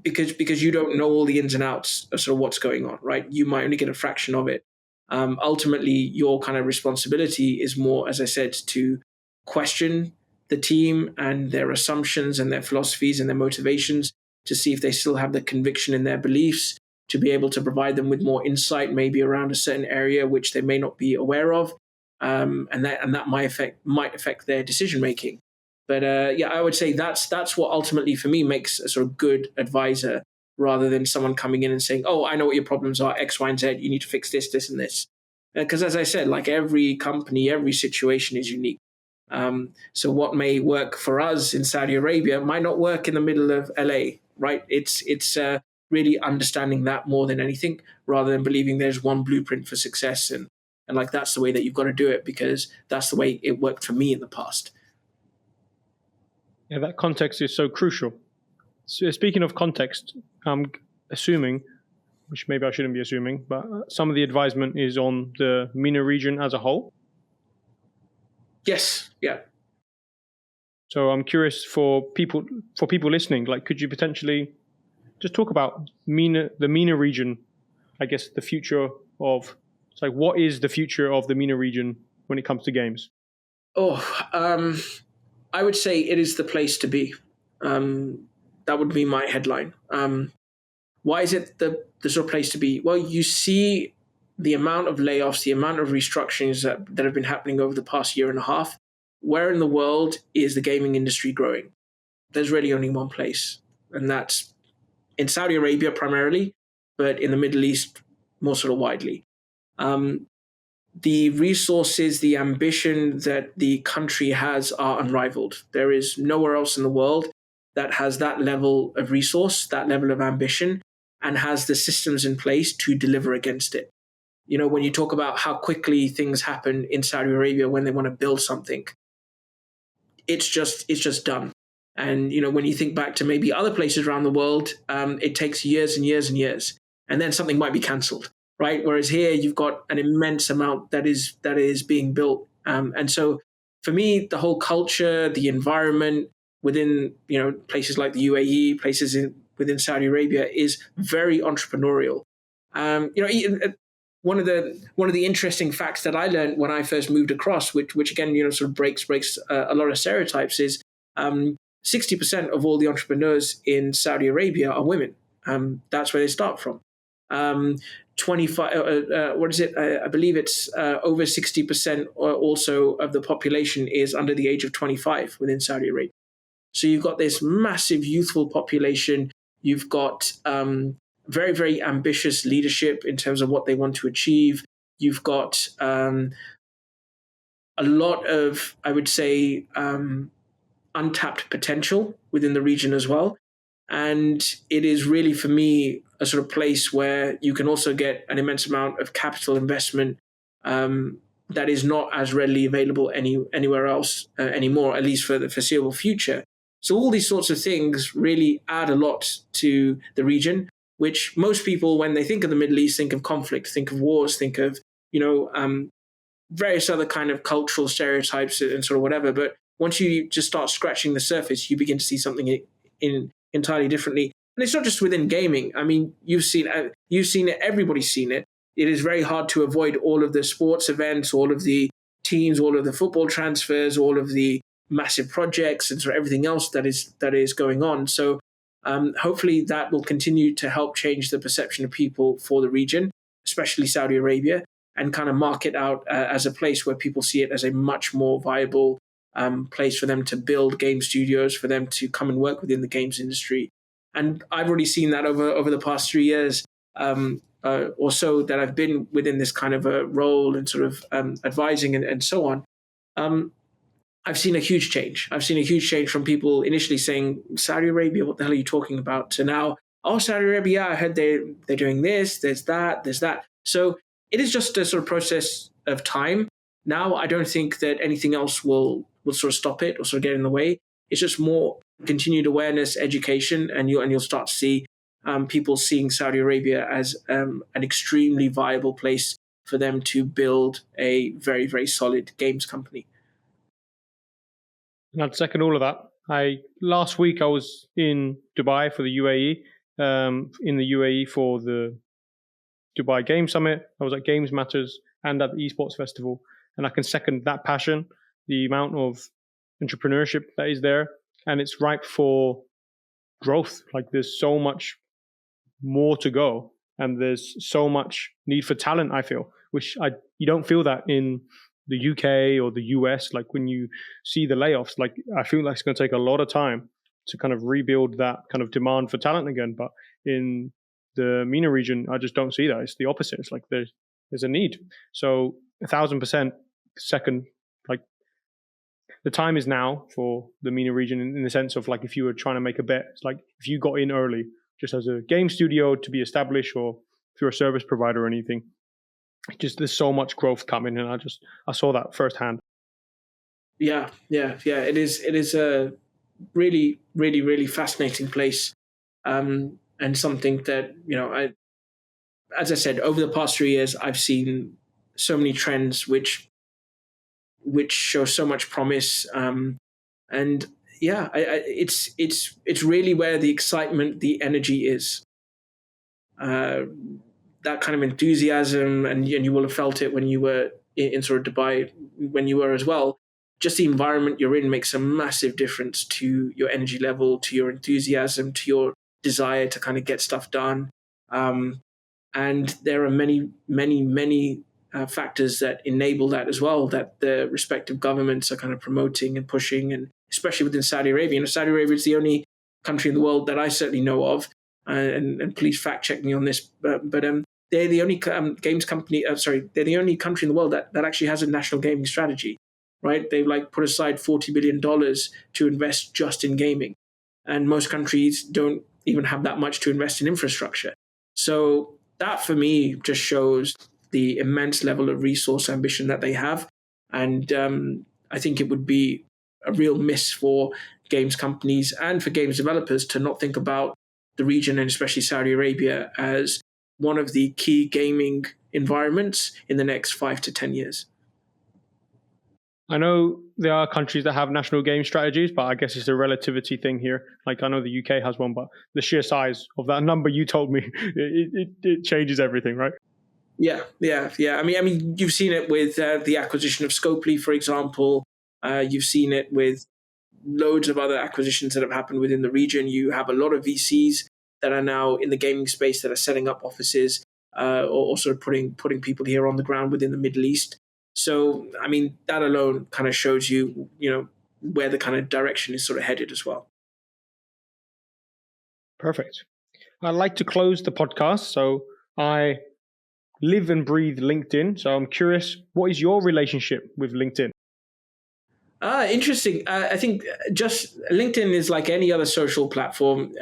because you don't know all the ins and outs of sort of what's going on, right? You might only get a fraction of it. Ultimately, your kind of responsibility is more, as I said, to question the team and their assumptions and their philosophies and their motivations to see if they still have the conviction in their beliefs, to be able to provide them with more insight, maybe around a certain area which they may not be aware of, and that might affect their decision making. But yeah, I would say that's what ultimately for me makes a sort of good advisor, rather than someone coming in and saying, "Oh, I know what your problems are, X, Y, and Z. You need to fix this, this, and this." Because as I said, like every company, every situation is unique. So what may work for us in Saudi Arabia might not work in the middle of LA, right? It's really understanding that more than anything, rather than believing there's one blueprint for success and like that's the way that you've got to do it because that's the way it worked for me in the past. Yeah, that context is so crucial. So speaking of context, I'm assuming, which maybe I shouldn't be assuming, but some of the advisement is on the MENA region as a whole. Yes, yeah. So I'm curious for people listening, like could you potentially just talk about the MENA region, I guess the future of, it's like what is the future of the MENA region when it comes to games? I would say it is the place to be. That would be my headline. Why is it the sort of place to be? Well, you see the amount of layoffs, the amount of restructurings that have been happening over the past year and a half. Where in the world is the gaming industry growing? There's really only one place, and that's in Saudi Arabia primarily, but in the Middle East more sort of widely. Um, the resources, the ambition that the country has are unrivaled. There is nowhere else in the world that has that level of resource, that level of ambition, and has the systems in place to deliver against it. You know, when you talk about how quickly things happen in Saudi Arabia when they want to build something, it's just done. And you know, when you think back to maybe other places around the world, it takes years and years and years, and then something might be cancelled, right? Whereas here, you've got an immense amount that is being built, and so for me, the whole culture, the environment within places like the UAE, within Saudi Arabia is very entrepreneurial. One of the interesting facts that I learned when I first moved across, which again sort of breaks a lot of stereotypes, is 60% of all the entrepreneurs in Saudi Arabia are women. That's where they start from. 25, what is it? I believe it's over 60% also of the population is under the age of 25 within Saudi Arabia. So you've got this massive youthful population. You've got very, very ambitious leadership in terms of what they want to achieve. You've got a lot of, I would say, untapped potential within the region as well. And it is really, for me, a sort of place where you can also get an immense amount of capital investment that is not as readily available anywhere else anymore, at least for the foreseeable future. So all these sorts of things really add a lot to the region, which most people, when they think of the Middle East, think of conflict, think of wars, think of, various other kind of cultural stereotypes and sort of whatever. But once you just start scratching the surface, you begin to see something in entirely differently. And it's not just within gaming. I mean, you've seen it, everybody's seen it. It is very hard to avoid all of the sports events, all of the teams, all of the football transfers, all of the massive projects and sort of everything else that is going on. So hopefully that will continue to help change the perception of people for the region, especially Saudi Arabia, and kind of mark it out as a place where people see it as a much more viable place for them to build game studios, for them to come and work within the games industry. And I've already seen that over the past 3 years. or so that I've been within this kind of a role and sort of advising and so on, I've seen a huge change. I've seen a huge change from people initially saying, Saudi Arabia, what the hell are you talking about? To now, oh, Saudi Arabia, I heard they're doing this, there's that, there's that. So it is just a sort of process of time. Now, I don't think that anything else will sort of stop it or sort of get in the way. It's just more continued awareness, education, and you'll start to see people seeing Saudi Arabia as an extremely viable place for them to build a very, very solid games company. And I'd second all of that. Last week I was in Dubai for the UAE, in the UAE for the Dubai Game Summit. I was at Games Matters and at the Esports Festival, and I can second that passion, the amount of entrepreneurship that is there, and it's ripe for growth. Like there's so much more to go, and there's so much need for talent, I feel, which you don't feel that in the UK or the US. Like when you see the layoffs, like I feel like it's going to take a lot of time to kind of rebuild that kind of demand for talent again. But in the MENA region, I just don't see that. It's the opposite. It's like there's a need. So 1,000% second, like the time is now for the MENA region in the sense of like if you were trying to make a bet, it's like if you got in early just as a game studio to be established, or if you're a service provider or anything, just there's so much growth coming, and I saw that firsthand. Yeah. It is a really, really, really fascinating place, and something that as I said, over the past 3 years, I've seen so many trends which show so much promise, and yeah, it's really where the excitement, the energy is. That kind of enthusiasm, and you will have felt it when you were in sort of Dubai, when you were as well. Just the environment you're in makes a massive difference to your energy level, to your enthusiasm, to your desire to kind of get stuff done. And there are many, many, many factors that enable that as well, that the respective governments are kind of promoting and pushing, and especially within Saudi Arabia. Saudi Arabia is the only country in the world that I certainly know of, and please fact check me on this, but they're the only games company. They're the only country in the world that actually has a national gaming strategy. Right? They've like put aside $40 billion to invest just in gaming, and most countries don't even have that much to invest in infrastructure. So that for me just shows the immense level of resource ambition that they have, and I think it would be a real miss for games companies and for games developers to not think about the region, and especially Saudi Arabia, as one of the key gaming environments in the next 5 to 10 years. I know there are countries that have national game strategies, but I guess it's a relativity thing here. Like I know the UK has one, but the sheer size of that number you told me, it changes everything, right? Yeah. I mean, you've seen it with the acquisition of Scopely, for example. You've seen it with loads of other acquisitions that have happened within the region. You have a lot of VCs that are now in the gaming space that are setting up offices, or sort of putting people here on the ground within the Middle East. So, I mean, that alone kind of shows you, where the kind of direction is sort of headed as well. Perfect. I'd like to close the podcast. So I live and breathe LinkedIn. So I'm curious, what is your relationship with LinkedIn? Interesting. I think just LinkedIn is like any other social platform.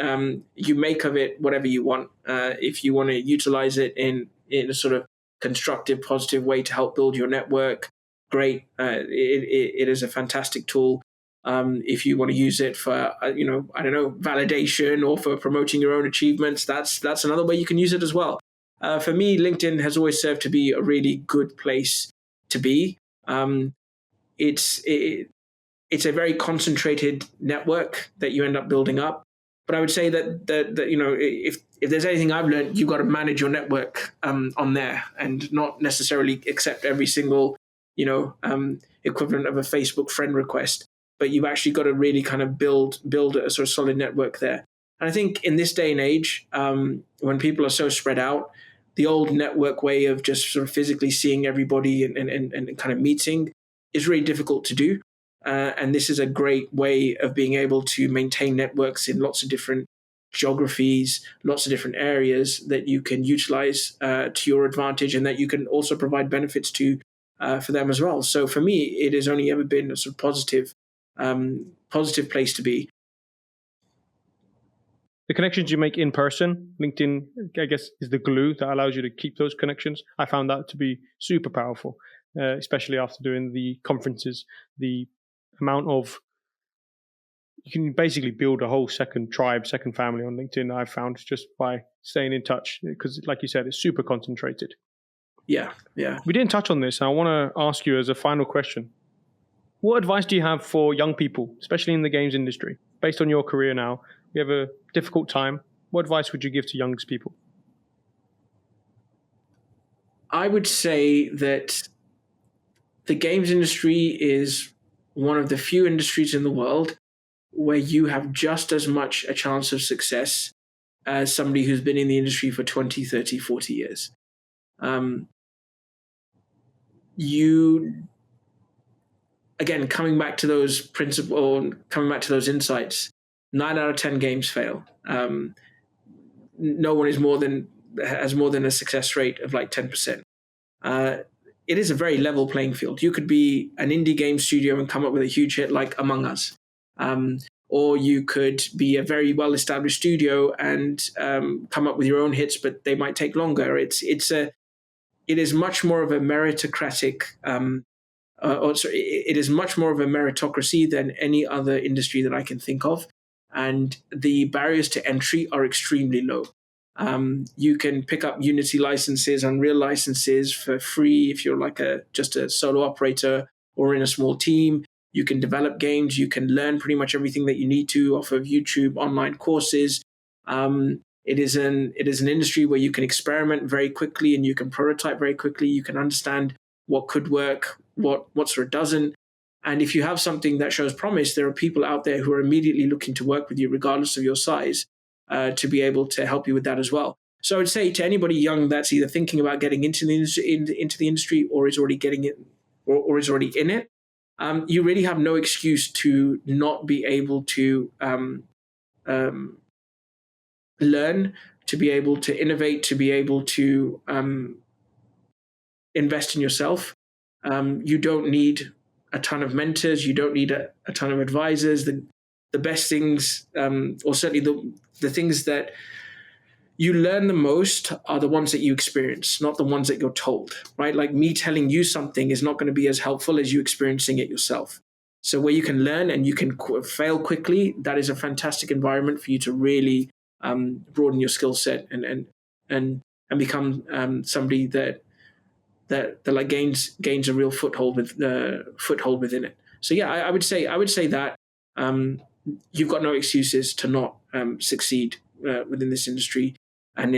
You make of it whatever you want. If you want to utilize it in a sort of constructive, positive way to help build your network, great. It is a fantastic tool. If you want to use it for, validation or for promoting your own achievements, that's another way you can use it as well. For me, LinkedIn has always served to be a really good place to be. It's a very concentrated network that you end up building up. But I would say that if there's anything I've learned, you've got to manage your network on there, and not necessarily accept every single equivalent of a Facebook friend request. But you've actually got to really kind of build a sort of solid network there. And I think in this day and age, when people are so spread out, the old network way of just sort of physically seeing everybody and kind of meeting is really difficult to do. And this is a great way of being able to maintain networks in lots of different geographies, lots of different areas that you can utilize to your advantage, and that you can also provide benefits to for them as well. So for me, it has only ever been a sort of positive place to be. The connections you make in person, LinkedIn, I guess, is the glue that allows you to keep those connections. I found that to be super powerful, especially after doing the conferences. The amount of, you can basically build a whole second tribe, second family on LinkedIn, I've found, just by staying in touch, because like you said, it's super concentrated. Yeah. We didn't touch on this. I want to ask you as a final question. What advice do you have for young people, especially in the games industry, based on your career now? You have a difficult time. What advice would you give to young people? I would say that the games industry is one of the few industries in the world where you have just as much a chance of success as somebody who's been in the industry for 20, 30, 40 years. Again, coming back to those insights, 9 out of 10 games fail. No one has more than a success rate of like 10%. It is a very level playing field. You could be an indie game studio and come up with a huge hit like Among Us. Or you could be a very well-established studio and come up with your own hits, but they might take longer. It is much more of a meritocratic, it is much more of a meritocracy than any other industry that I can think of, and the barriers to entry are extremely low. You can pick up Unity licenses, Unreal licenses for free if you're like just a solo operator or in a small team. You can develop games. You can learn pretty much everything that you need to off of YouTube online courses. It is an industry where you can experiment very quickly and you can prototype very quickly. You can understand what could work, what sort of doesn't. And if you have something that shows promise, there are people out there who are immediately looking to work with you, regardless of your size, to be able to help you with that as well. So I would say to anybody young that's either thinking about getting into the industry or is already getting it or is already in it, you really have no excuse to not be able to learn, to be able to innovate, to be able to invest in yourself. You don't need a ton of mentors. You don't need a ton of advisors. The best things, or certainly the things that you learn the most, are the ones that you experience, not the ones that you're told, right? Like me telling you something is not going to be as helpful as you experiencing it yourself. So where you can learn and you can fail quickly, that is a fantastic environment for you to really broaden your skill set and become somebody that like gains a real foothold within it. So yeah, I would say that you've got no excuses to not succeed within this industry, and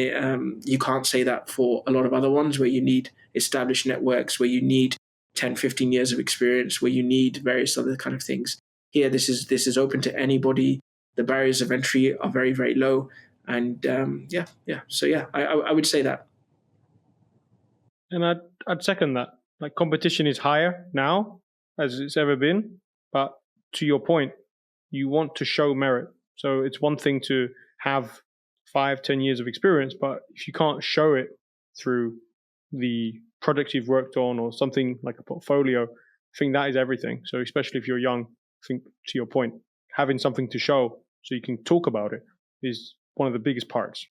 you can't say that for a lot of other ones where you need established networks, where you need 10, 15 years of experience, where you need various other kind of things. Here, this is open to anybody. The barriers of entry are very, very low, and yeah. So yeah, I would say that. And I'd second that. Like, competition is higher now as it's ever been, but to your point, you want to show merit. So it's one thing to have 5-10 years of experience, but if you can't show it through the projects you've worked on or something like a portfolio, I think that is everything. So especially if you're young, I think to your point, having something to show so you can talk about it is one of the biggest parts.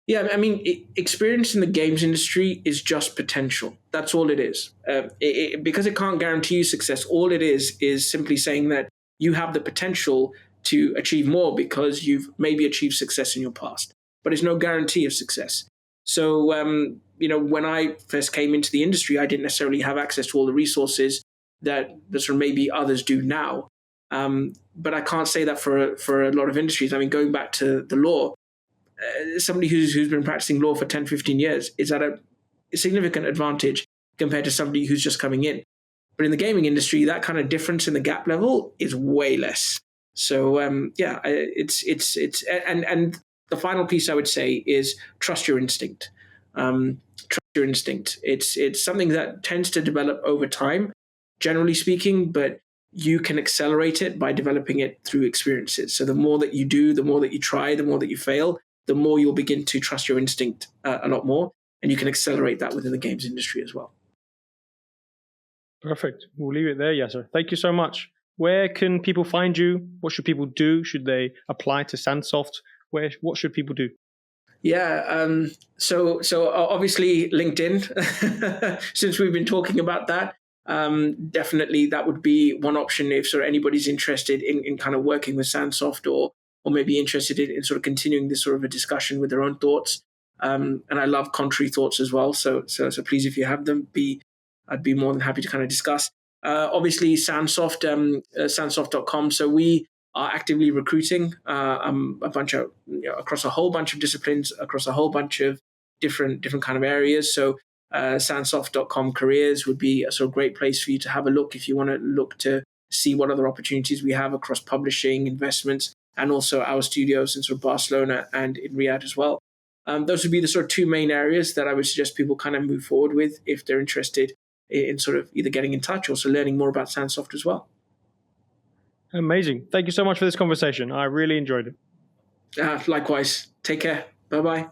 Yeah, I mean, experience in the games industry is just potential. That's all it is. Because it can't guarantee you success, all it is simply saying that you have the potential to achieve more because you've maybe achieved success in your past. But it's no guarantee of success. So, when I first came into the industry, I didn't necessarily have access to all the resources that sort of maybe others do now. But I can't say that for a lot of industries. I mean, going back to the law, somebody who's been practicing law for 10, 15 years is at a significant advantage compared to somebody who's just coming in. But in the gaming industry, that kind of difference in the gap level is way less. So it's and the final piece I would say is trust your instinct. Trust your instinct. It's something that tends to develop over time, generally speaking, but you can accelerate it by developing it through experiences. So the more that you do, the more that you try, the more that you fail, the more you'll begin to trust your instinct a lot more. And you can accelerate that within the games industry as well. Perfect. We'll leave it there, Yahsir. Thank you so much. Where can people find you? What should people do? Should they apply to Sandsoft? What should people do? Yeah. So obviously LinkedIn, since we've been talking about that, definitely that would be one option if sort of anybody's interested in kind of working with Sandsoft or maybe interested in sort of continuing this sort of a discussion with their own thoughts. And I love contrary thoughts as well. So please, if you have them, I'd be more than happy to kind of discuss. Obviously, Sandsoft, Sandsoft.com. So we are actively recruiting a bunch of across a whole bunch of disciplines, across a whole bunch of different kind of areas. So Sandsoft.com careers would be a sort of great place for you to have a look if you want to look to see what other opportunities we have across publishing, investments, and also our studios in sort of Barcelona and in Riyadh as well. Those would be the sort of two main areas that I would suggest people kind of move forward with if they're interested in sort of either getting in touch or also learning more about Sandsoft as well. Amazing. Thank you so much for this conversation. I really enjoyed it. Likewise. Take care. Bye-bye.